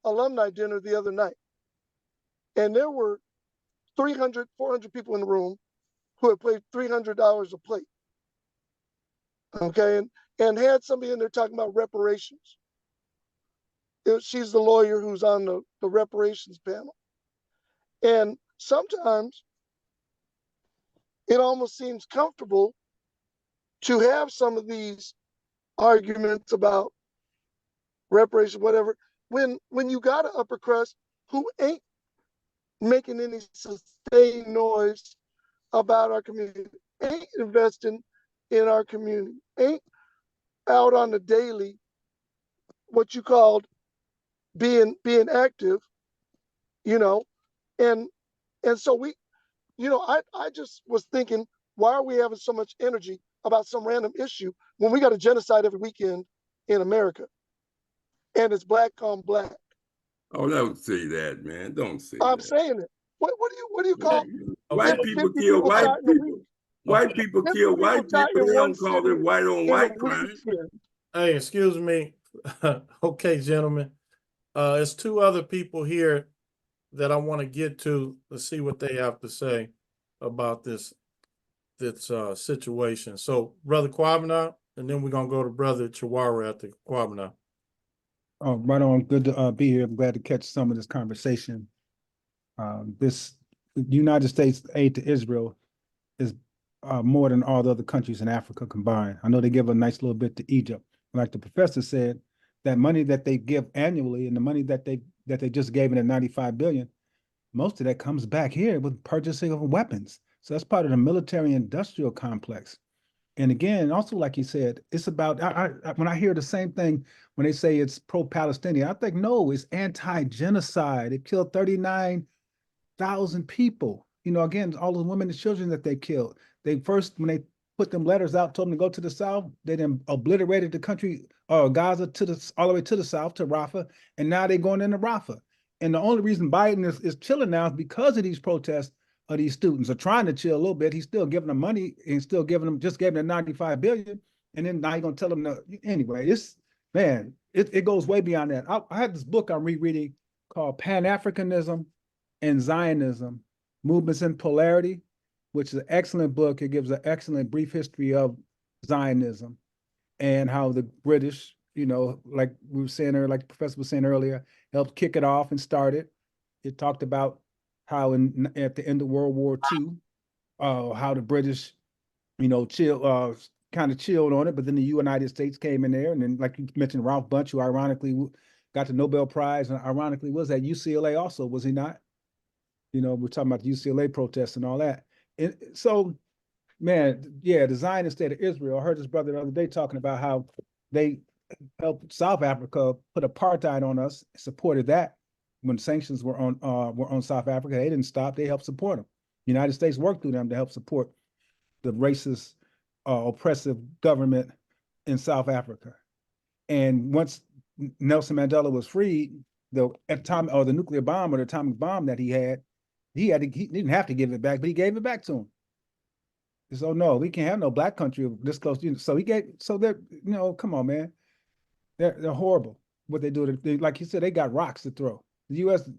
Speaker 2: alumni dinner the other night, and there were 300, 400 people in the room who had paid $300 a plate. Okay, and had somebody in there talking about reparations. She's the lawyer who's on the reparations panel. And sometimes it almost seems comfortable to have some of these arguments about reparations, whatever, when you got an upper crust who ain't making any sustained noise about our community, ain't investing in our community, ain't out on the daily, what you called being active, you know, and and so I just was thinking, why are we having so much energy about some random issue when we got a genocide every weekend in America, and it's black on black?
Speaker 5: Oh, don't say that, man. Don't say
Speaker 2: I'm
Speaker 5: that.
Speaker 2: saying it. What do you call
Speaker 5: White
Speaker 1: Okay.
Speaker 5: people
Speaker 2: 50
Speaker 5: kill
Speaker 2: people
Speaker 5: white
Speaker 2: shot in a
Speaker 5: people.
Speaker 2: week?
Speaker 5: White people
Speaker 2: 50
Speaker 5: kill
Speaker 2: people
Speaker 5: white
Speaker 2: shot
Speaker 5: people.
Speaker 2: in
Speaker 5: They
Speaker 2: one
Speaker 5: don't call
Speaker 2: city
Speaker 5: it white on
Speaker 2: in a
Speaker 5: white crime.
Speaker 2: weekend.
Speaker 1: Hey, excuse me. Okay, gentlemen. It's two other people here that I want to get to see what they have to say about this situation. So, Brother Kwabena, and then we're gonna go to Brother Chihuahua after Kwabena.
Speaker 6: Oh, right on. Good to be here. I'm glad to catch some of this conversation. This the United States aid to Israel is more than all the other countries in Africa combined. I know they give a nice little bit to Egypt. Like the professor said, that money that they give annually and the money that they just gave in the 95 billion, most of that comes back here with purchasing of weapons. So that's part of the military industrial complex. And again, also like you said, it's about when I hear the same thing when they say it's pro-Palestinian, I think no, it's anti-genocide. It killed 39,000 people. Again, all the women and children that they killed. They first, when they put them letters out, told them to go to the south. They then obliterated the country, Gaza all the way to the south to Rafah, and now they're going into Rafah. And the only reason Biden is chilling now is because of these protests of these students are trying to chill a little bit. He's still giving them money and still just gave them 95 billion. And then now he's gonna tell them anyway. It goes way beyond that. I had this book I'm rereading called Pan-Africanism and Zionism, Movements in Polarity, which is an excellent book. It gives an excellent brief history of Zionism and how the British you know, like we were saying earlier, like the professor was saying earlier, helped kick it off and start it. It talked about how at the end of World War II, how the British, you know, kind of chilled on it, but then the United States came in there, and then like you mentioned, Ralph Bunche, who ironically got the Nobel Prize, and ironically was at UCLA also, was he not? You know, we're talking about the UCLA protests and all that. And so, man, yeah, the Zionist state of Israel. I heard this brother the other day talking about how they helped South Africa put apartheid on us, supported that when sanctions were on South Africa. They didn't stop; they helped support them. The United States worked through them to help support the racist, oppressive government in South Africa. And once Nelson Mandela was freed, the nuclear bomb or the atomic bomb that he didn't have to give it back, but he gave it back to him. So no, we can't have no black country this close. So they're, you know, come on, man. They're horrible. What they do, like you said, they got rocks to throw. The U.S.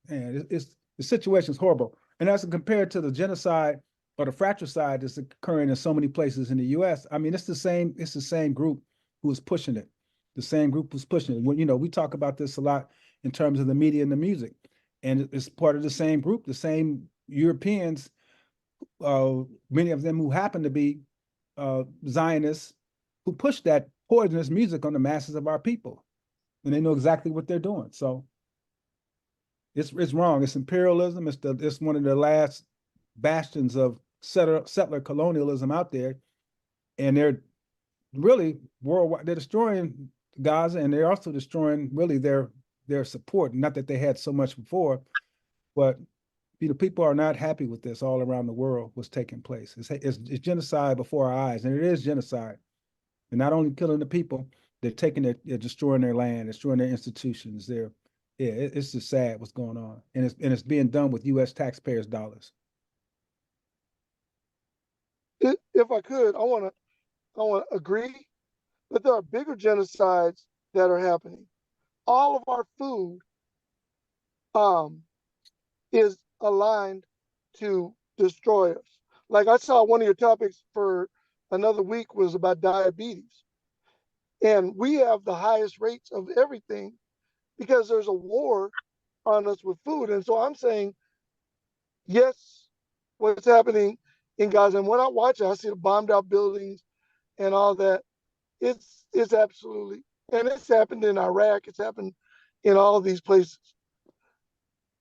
Speaker 6: man, the situation is horrible, and that's compared to the genocide or the fratricide that's occurring in so many places in the U.S. I mean, it's the same group who is pushing it. The same group who's pushing it. When, you know, we talk about this a lot in terms of the media and the music, and it's part of the same group, the same Europeans, many of them who happen to be Zionists, who push that poisonous music on the masses of our people, and they know exactly what they're doing. So it's wrong. It's imperialism. It's one of the last bastions of settler colonialism out there, and they're really worldwide. They're destroying Gaza, and they're also destroying really their support. Not that they had so much before, but you know, people are not happy with this all around the world. What's taking place? It's genocide before our eyes, and it is genocide. They're not only killing the people, they're destroying their land, destroying their institutions. It's just sad what's going on, and it's being done with U.S. taxpayers' dollars.
Speaker 2: If I could, I want to agree that there are bigger genocides that are happening. All of our food is aligned to destroy us. Like I saw one of your topics for another week was about diabetes. And we have the highest rates of everything because there's a war on us with food. And so I'm saying, yes, what's happening in Gaza. And when I watch it, I see the bombed out buildings and all that. It's absolutely, and it's happened in Iraq. It's happened in all of these places.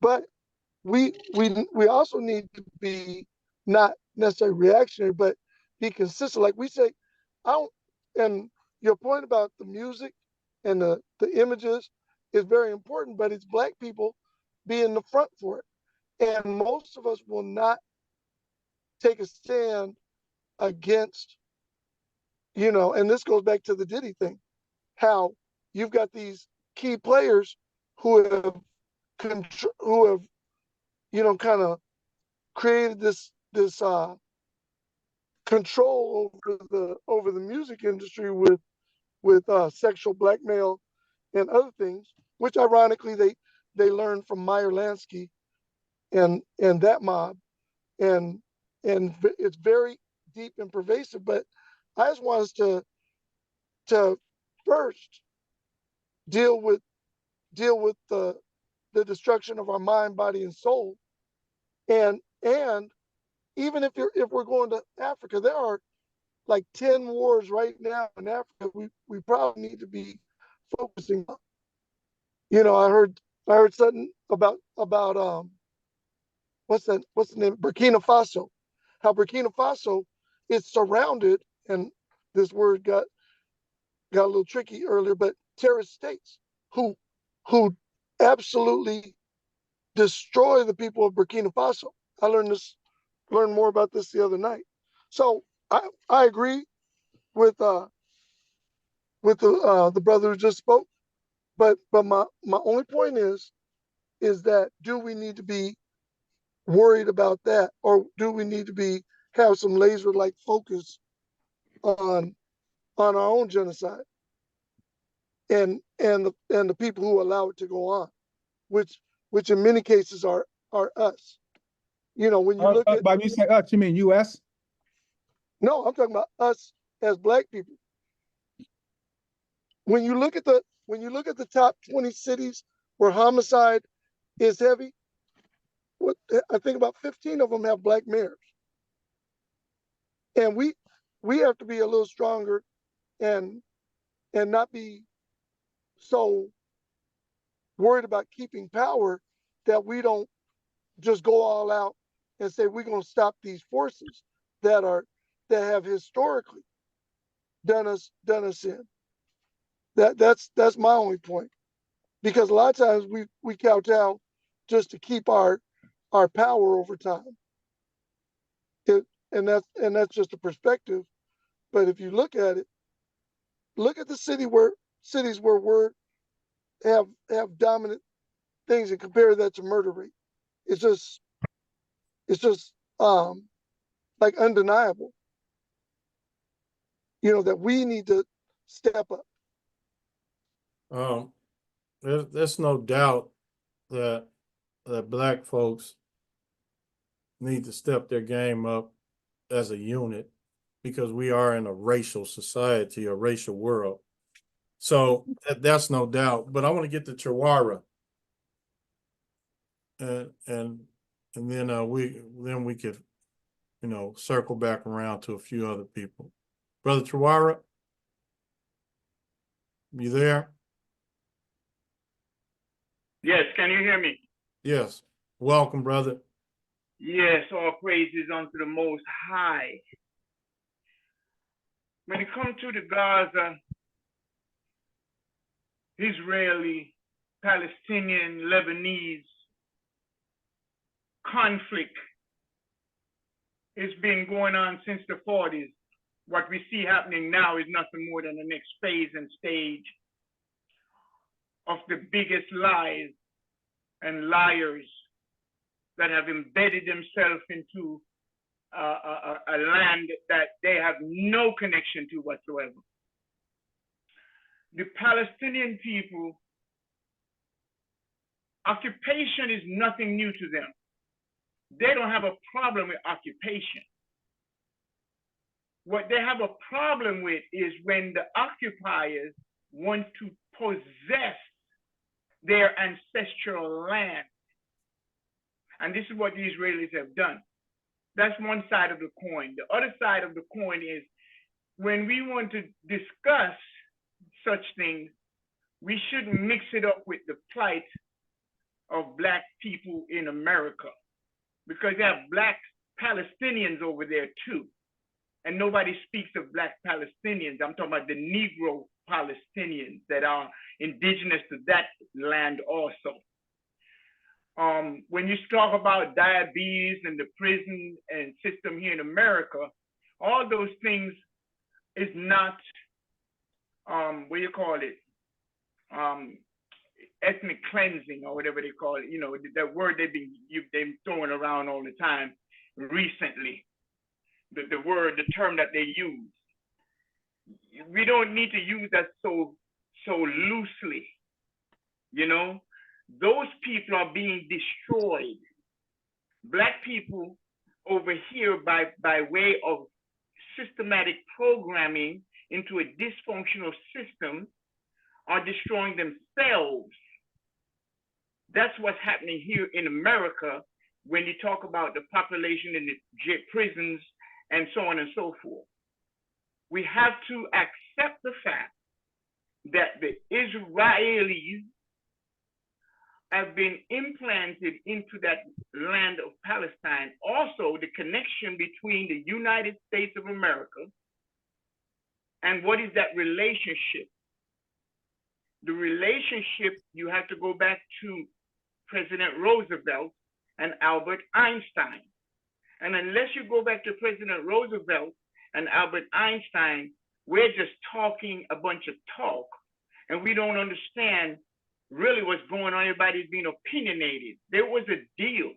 Speaker 2: But we also need to be not necessarily reactionary, but be consistent. Like we say, I don't. And your point about the music and the images is very important, but it's Black people being the front for it, and most of us will not take a stand against, you know. And this goes back to the Diddy thing, how you've got these key players who have you know, kind of created this control over the music industry with sexual blackmail and other things, which ironically they learned from Meyer Lansky and that mob, and it's very deep and pervasive. But I just want us to first deal with the destruction of our mind, body, and soul, and even if we're going to Africa, there are like 10 wars right now in Africa we probably need to be focusing on. You know, I heard something about what's the name? Burkina Faso. How Burkina Faso is surrounded, and this word got a little tricky earlier, but terrorist states who absolutely destroy the people of Burkina Faso. I learned more about this the other night. So I agree with the brother who just spoke, but my only point is that do we need to be worried about that, or do we need to be have some laser like focus on our own genocide and the people who allow it to go on, which in many cases are us. You know, when you look at,
Speaker 6: By you say us, you mean U.S.?
Speaker 2: no, I'm talking about us as Black people. when you look at the top 20 cities where homicide is heavy, what I think about 15 of them have black mayors. And we have to be a little stronger and not be so worried about keeping power that we don't just go all out and say we're going to stop these forces that have historically done us in. That's my only point, because a lot of times we kowtow just to keep our power over time. And that's just a perspective. But if you look at it, look at the cities where have dominant things and compare that to murder rate. It's just like undeniable, that we need to step up.
Speaker 1: There's no doubt that black folks need to step their game up as a unit, because we are in a racial society, a racial world. So that's no doubt. But I want to get to Chihuahua, and then we could circle back around to a few other people. Brother Chihuahua, you there?
Speaker 7: Yes, can you hear me?
Speaker 1: Yes. Welcome, brother.
Speaker 7: Yes, all praises unto the Most High. When it comes to the Gaza, Israeli, Palestinian, Lebanese conflict, it's been going on since the 40s. What we see happening now is nothing more than the next phase and stage of the biggest lies and liars that have embedded themselves into a land that they have no connection to whatsoever. The Palestinian people, occupation is nothing new to them. They don't have a problem with occupation. What they have a problem with is when the occupiers want to possess their ancestral land. And this is what the Israelis have done. That's one side of the coin. The other side of the coin is when we want to discuss such things, we shouldn't mix it up with the plight of Black people in America, because they have Black Palestinians over there too. And nobody speaks of Black Palestinians. I'm talking about the Negro Palestinians that are indigenous to that land also. When you talk about diabetes and the prison and system here in America, all those things is not, what do you call it? Ethnic cleansing or whatever they call it. That word they've been throwing around all the time recently. The term that they use. We don't need to use that so loosely. Those people are being destroyed. Black people over here by way of systematic programming into a dysfunctional system are destroying themselves. That's what's happening here in America when you talk about the population in the prisons and so on and so forth. We have to accept the fact that the Israelis have been implanted into that land of Palestine. Also, the connection between the United States of America and what is that relationship? The relationship, you have to go back to President Roosevelt and Albert Einstein. And unless you go back to President Roosevelt and Albert Einstein, we're just talking a bunch of talk, and we don't understand really what's going on. Everybody's being opinionated. There was a deal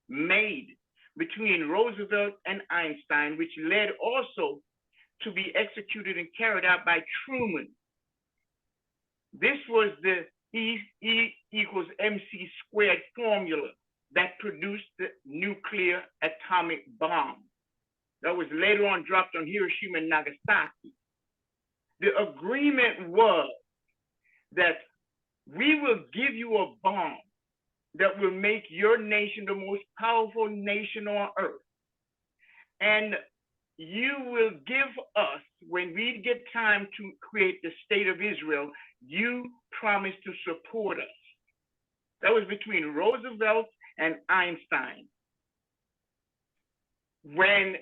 Speaker 7: made between Roosevelt and Einstein, which led also to be executed and carried out by Truman. This was the E equals MC squared formula that produced the nuclear atomic bomb that was later on dropped on Hiroshima and Nagasaki. The agreement was that we will give you a bomb that will make your nation the most powerful nation on earth. And you will give us, when we get time to create the state of Israel, you promise to support us. That was between Roosevelt and Einstein. When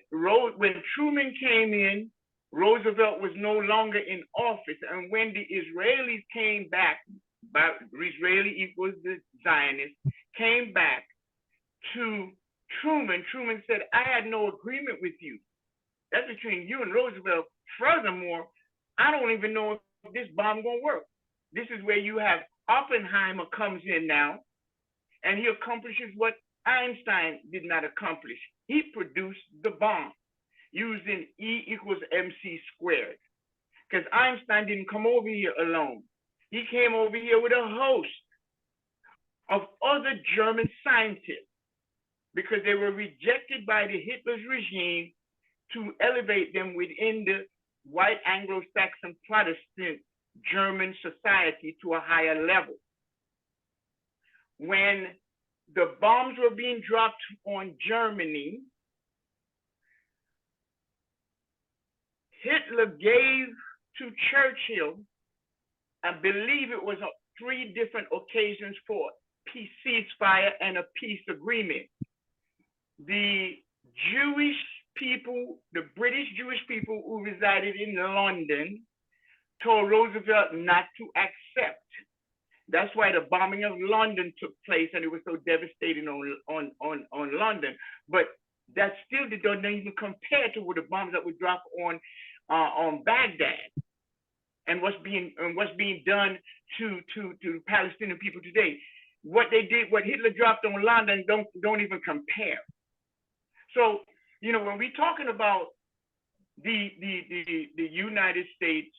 Speaker 7: Truman came in, Roosevelt was no longer in office. And when the Israelis came back, Israeli equals the Zionists, came back to Truman, Truman said, I had no agreement with you. That's between you and Roosevelt. Furthermore, I don't even know if this bomb gonna work. This is where you have Oppenheimer comes in now, and he accomplishes what Einstein did not accomplish. He produced the bomb using E equals MC squared. Because Einstein didn't come over here alone. He came over here with a host of other German scientists because they were rejected by the Hitler's regime to elevate them within the white Anglo-Saxon Protestant German society to a higher level. When the bombs were being dropped on Germany, Hitler gave to Churchill, I believe it was 3 different occasions for peace ceasefire and a peace agreement. The Jewish people, the British Jewish people who resided in London, told Roosevelt not to accept. That's why the bombing of London took place, and it was so devastating on London. But that still doesn't even compare to the bombs that were dropped on Baghdad and what's being done to Palestinian people today. What they did, what Hitler dropped on London, don't even compare. So, you know, when we're talking about the United States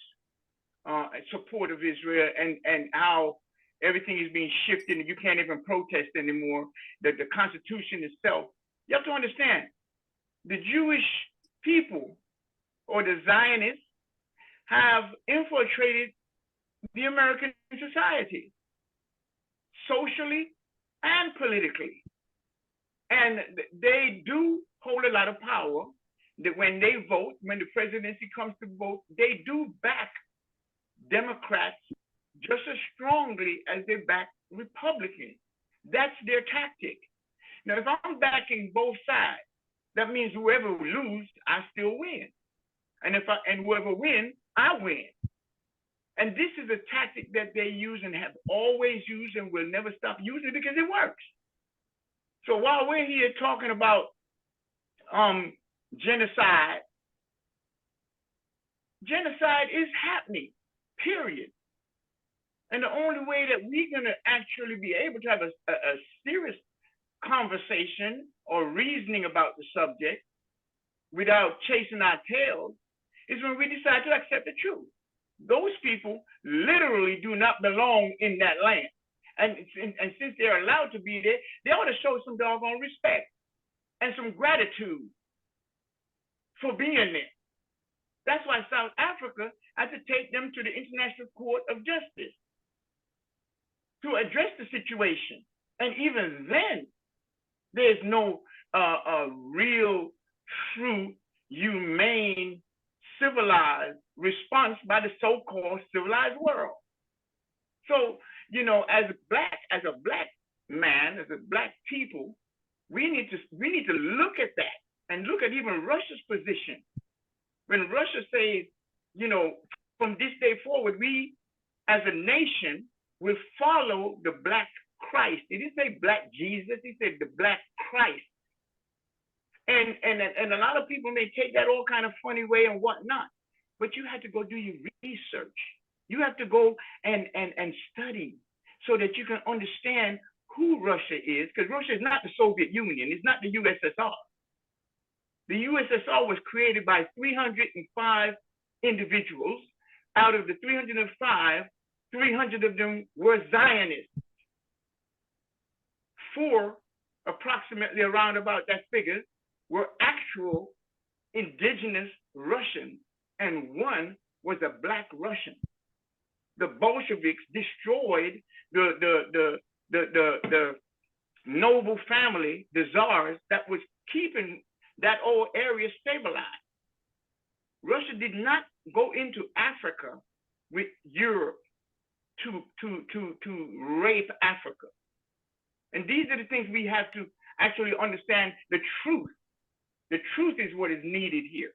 Speaker 7: support of Israel and how everything is being shifted and you can't even protest anymore, the Constitution itself, you have to understand, the Jewish people or the Zionists have infiltrated the American society, socially and politically. And they do hold a lot of power. That when they vote, when the presidency comes to vote, they do back Democrats just as strongly as they back Republicans. That's their tactic. Now, if I'm backing both sides, that means whoever loses, I still win. And whoever wins, I win. And this is a tactic that they use and have always used and will never stop using because it works. So while we're here talking about genocide is happening, period. And the only way that we're going to actually be able to have a serious conversation or reasoning about the subject without chasing our tails is when we decide to accept the truth. Those people literally do not belong in that land. And since they're allowed to be there, they ought to show some doggone respect and some gratitude for being there. That's why South Africa had to take them to the International Court of Justice to address the situation. And even then, there's no real, true, humane, civilized response by the so-called civilized world. So, you know, as a black man, as a black people, we need to look at that and look at even Russia's position. When Russia says, you know, from this day forward, we as a nation will follow the black Christ. He didn't say black Jesus, he said the black Christ. And a lot of people may take that all kind of funny way and whatnot, but you have to go do your research. You have to go and study so that you can understand who Russia is, because Russia is not the Soviet Union. It's not the USSR. The USSR was created by 305 individuals. Out of the 305, 300 of them were Zionists. 4, approximately around about that figure, were actual indigenous Russians, and 1 was a black Russian. the Bolsheviks destroyed the noble family, the czars, that was keeping that old area stabilized. Russia did not go into Africa with Europe to rape Africa. And these are the things we have to actually understand the truth. The truth is what is needed here.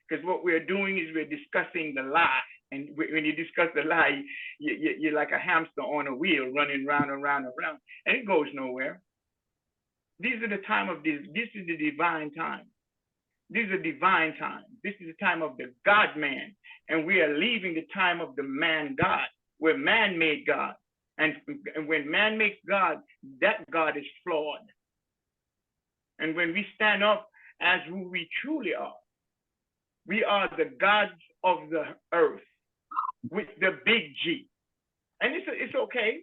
Speaker 7: Because what we're doing is we're discussing the lie. And when you discuss the lie, you're like a hamster on a wheel running round and round and round, and it goes nowhere. These are the time of this. This is the divine time. These are divine times. This is the time of the God-man. And we are leaving the time of the man-God, where man made God. And when man makes God, that God is flawed. And when we stand up as who we truly are, we are the gods of the earth with the big G. And it's okay.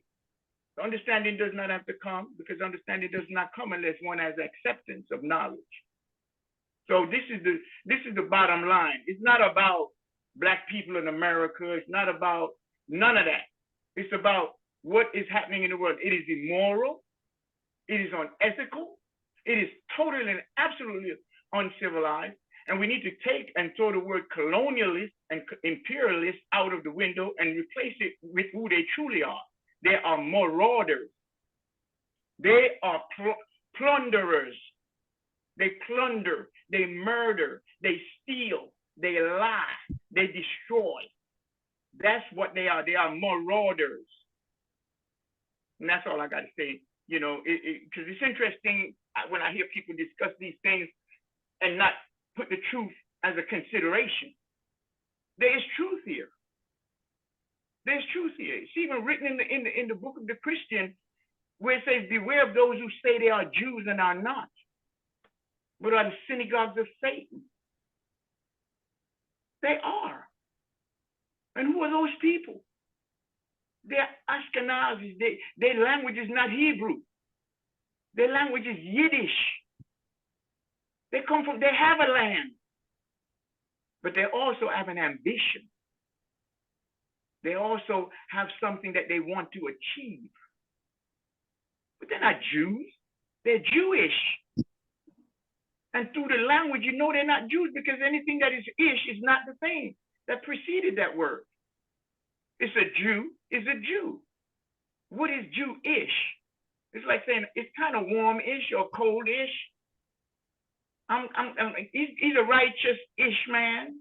Speaker 7: Understanding does not have to come, because understanding does not come unless one has acceptance of knowledge. So this is the bottom line. It's not about Black people in America. It's not about none of that. It's about what is happening in the world. It is immoral. It is unethical. It is totally and absolutely uncivilized. And we need to take and throw the word colonialist and imperialist out of the window and replace it with who they truly are. They are marauders. They are plunderers. They plunder, they murder, they steal, they lie, they destroy. That's what they are. They are marauders. And that's all I got to say. You know, because it's interesting when I hear people discuss these things and not put the truth as a consideration. There is truth here. There's truth here. It's even written in the book of the Christian, where it says, beware of those who say they are Jews and are not, but are the synagogues of Satan. They are. And who are those people? They're Ashkenazis. Their language is not Hebrew. Their language is Yiddish. They have a land, but they also have an ambition. They also have something that they want to achieve. But they're not Jews. They're Jewish. And through the language, you know they're not Jews, because anything that is ish is not the thing that preceded that word. It's a Jew is a Jew. What is Jewish? It's like saying it's kind of warm-ish or cold-ish. He's a righteous-ish man.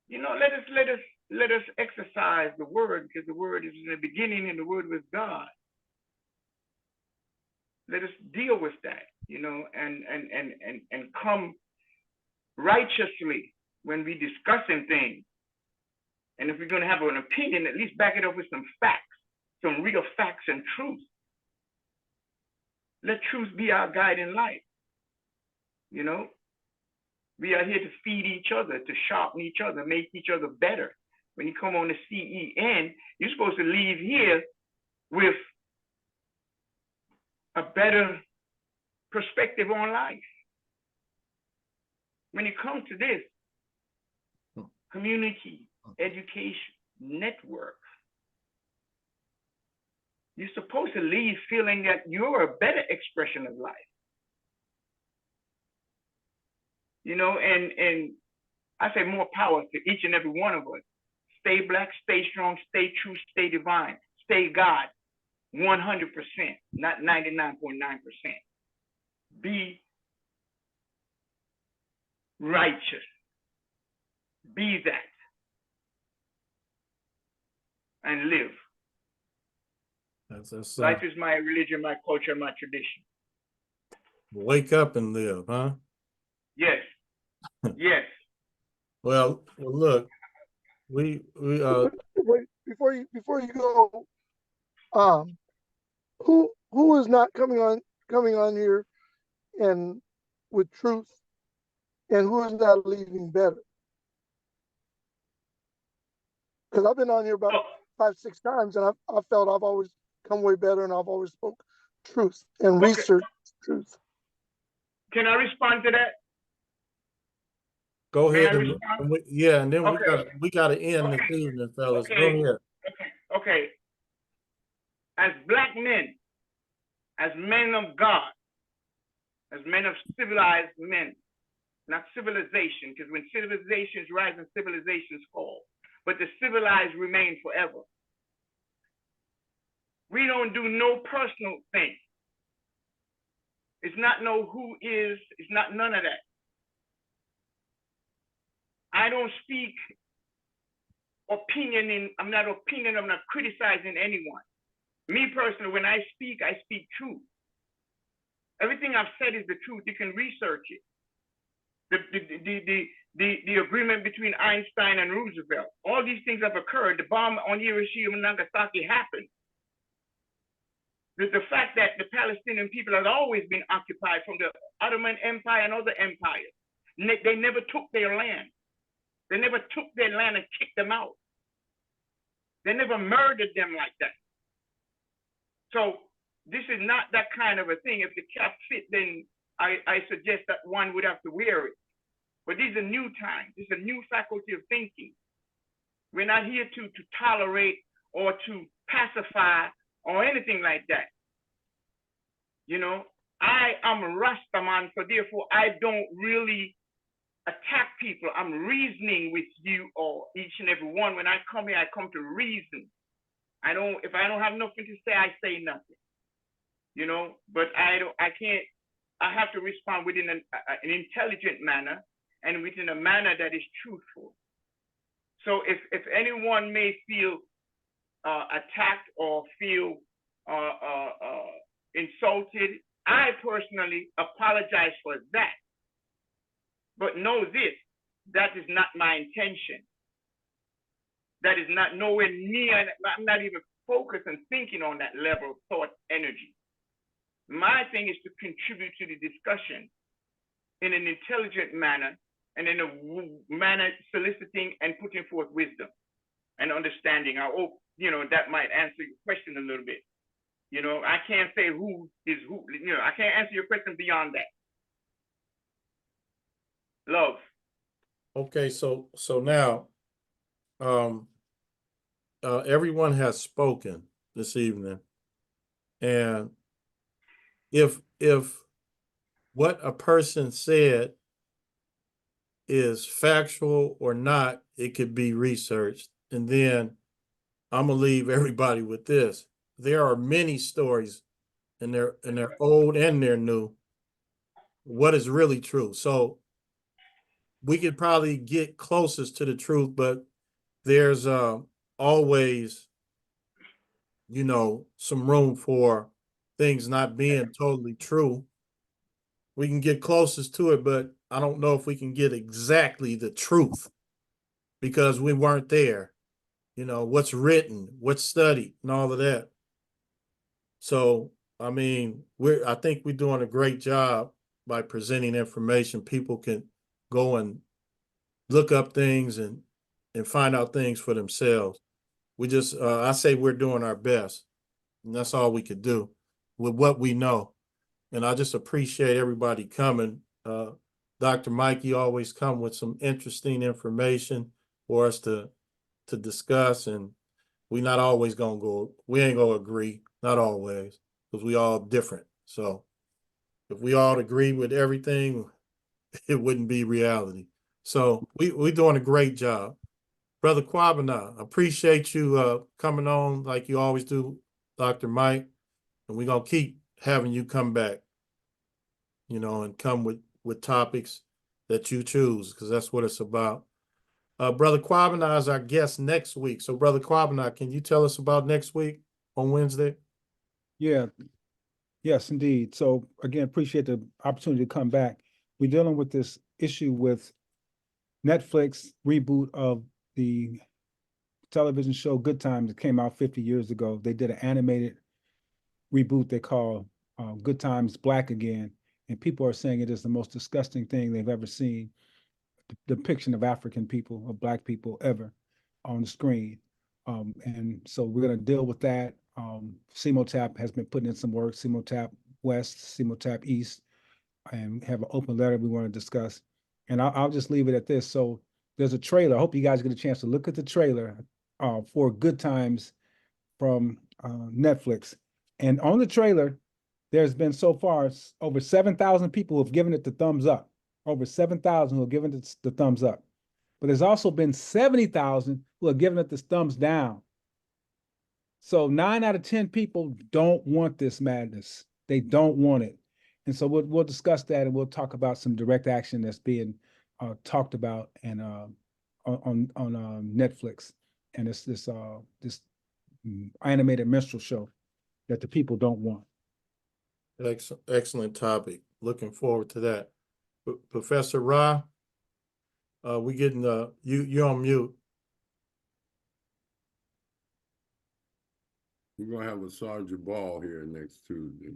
Speaker 7: You know, let us exercise the word, because the word is in the beginning and the word was God. Let us deal with that, you know, and come righteously when we discussing things. And if we're going to have an opinion, at least back it up with some facts, some real facts and truth. Let truth be our guide in life. You know, we are here to feed each other, to sharpen each other, make each other better. When you come on the CEN, you're supposed to leave here with a better perspective on life. When it comes to this, community, education, network, you're supposed to leave feeling that you're a better expression of life. You know, and I say more power to each and every one of us. Stay Black, stay strong, stay true, stay divine, stay God, 100%, not 99.9%. Be righteous. Be that. And live.
Speaker 1: That's
Speaker 7: Life is my religion, my culture, my tradition.
Speaker 1: wake up and live, huh?
Speaker 7: Yes. Yes.
Speaker 1: Well, look, we
Speaker 2: Wait, before you go, who is not coming on here and with truth, and who is not leaving better? Because I've been on here about 5-6 times, and I felt I've always come way better, and I've always spoke truth and researched truth.
Speaker 7: Can I respond to that?
Speaker 1: Go
Speaker 7: May I
Speaker 1: ahead
Speaker 7: respond?
Speaker 1: yeah, and then
Speaker 7: Okay.
Speaker 1: we gotta end this
Speaker 7: Okay.
Speaker 1: evening, fellas. Go
Speaker 7: Okay.
Speaker 1: ahead.
Speaker 7: Okay. As black men, as men of God, as men of civilized men, not civilization, because when civilizations rise and civilizations fall, but the civilized remain forever. We don't do no personal thing. It's not no who is, it's not none of that. I don't speak I'm not criticizing anyone. Me personally, when I speak truth. Everything I've said is the truth. You can research it. The agreement between Einstein and Roosevelt. All these things have occurred. The bomb on Hiroshima and Nagasaki happened. The fact that the Palestinian people have always been occupied from the Ottoman Empire and other empires. They never took their land. They never took their land and kicked them out. They never murdered them like that. So this is not that kind of a thing. If the cap fit, then I suggest that one would have to wear it. But these are new times. This is a new faculty of thinking. We're not here to tolerate or to pacify or anything like that. You know, I am a Rastaman, so therefore I don't really attack people. I'm reasoning with you all, each and every one. When I come here, I come to reason. If I don't have nothing to say, I say nothing. You know, but I have to respond within an intelligent manner and within a manner that is truthful. So if anyone may feel attacked or feel insulted, I personally apologize for that. But know this, that is not my intention. That is not nowhere near, I'm not even focused and thinking on that level of thought energy. My thing is to contribute to the discussion in an intelligent manner and in a manner soliciting and putting forth wisdom and understanding. I hope, you know, that might answer your question a little bit. You know, I can't say who is who, you know, I can't answer your question beyond that. Love.
Speaker 1: Okay, so now everyone has spoken this evening, and if what a person said is factual or not, it could be researched. And then I'm gonna leave everybody with this. There are many stories, and they're old and they're new. What is really true? So we could probably get closest to the truth, but there's always, you know, some room for things not being totally true. We can get closest to it, but I don't know if we can get exactly the truth because we weren't there. You know, what's written, what's studied, and all of that. So, I mean, I think we're doing a great job by presenting information. People can go and look up things and find out things for themselves. We just, I say we're doing our best, and that's all we could do with what we know. And I just appreciate everybody coming. Dr. Mike, you always come with some interesting information for us to discuss, and we not always we ain't gonna agree, not always, because we all different. So if we all agree with everything, it wouldn't be reality. So we're doing a great job. Brother Kwabena, appreciate you coming on like you always do, Dr. Mike. And we're gonna keep having you come back, you know, and come with topics that you choose, because that's what it's about. Brother Kwabena is our guest next week. So, Brother Kwabena, can you tell us about next week on Wednesday?
Speaker 6: Yeah, yes, indeed. So again, appreciate the opportunity to come back. We're dealing with this issue with Netflix reboot of the television show Good Times that came out 50 years ago. They did an animated reboot they call Good Times Black Again, and people are saying it is the most disgusting thing they've ever seen, the depiction of African people, of Black people ever on the screen. And so we're going to deal with that. CEMOTAP has been putting in some work, CEMOTAP West, CEMOTAP East, and have an open letter we want to discuss. And I'll just leave it at this. So there's a trailer. I hope you guys get a chance to look at the trailer for Good Times from Netflix. And on the trailer, there's been so far over 7,000 people who have given it the thumbs up. Over 7,000 who have given it the thumbs up. But there's also been 70,000 who have given it the thumbs down. So 9 out of 10 people don't want this madness. They don't want it. And so we'll discuss that, and we'll talk about some direct action that's being talked about and on Netflix, and it's this animated minstrel show that the people don't want.
Speaker 1: Excellent topic. Looking forward to that. Professor Ra, we getting you're on mute.
Speaker 5: We're gonna have a Sergeant Ball here next Tuesday.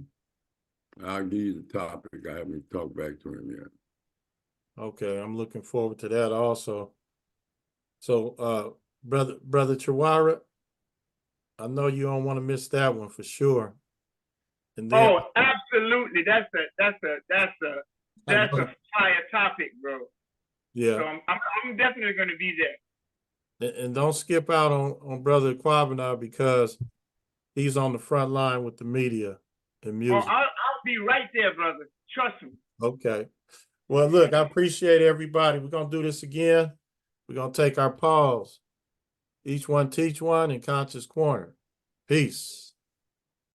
Speaker 5: I'll give you the topic. I haven't talked back to him yet.
Speaker 1: Okay, I'm looking forward to that also. So, brother Chihuahua, I know you don't want to miss that one for sure. And then,
Speaker 7: Oh, absolutely. That's a fire topic, bro.
Speaker 1: yeah.
Speaker 7: So I'm definitely going to be there.
Speaker 1: And don't skip out on Brother Quabinar, because he's on the front line with the media and
Speaker 7: Oh,
Speaker 1: music.
Speaker 7: I'll be right there, brother. Trust me.
Speaker 1: Okay. Well, look, I appreciate everybody. We're going to do this again. We're going to take our pause. Each one teach one in Conscious Corner. Peace.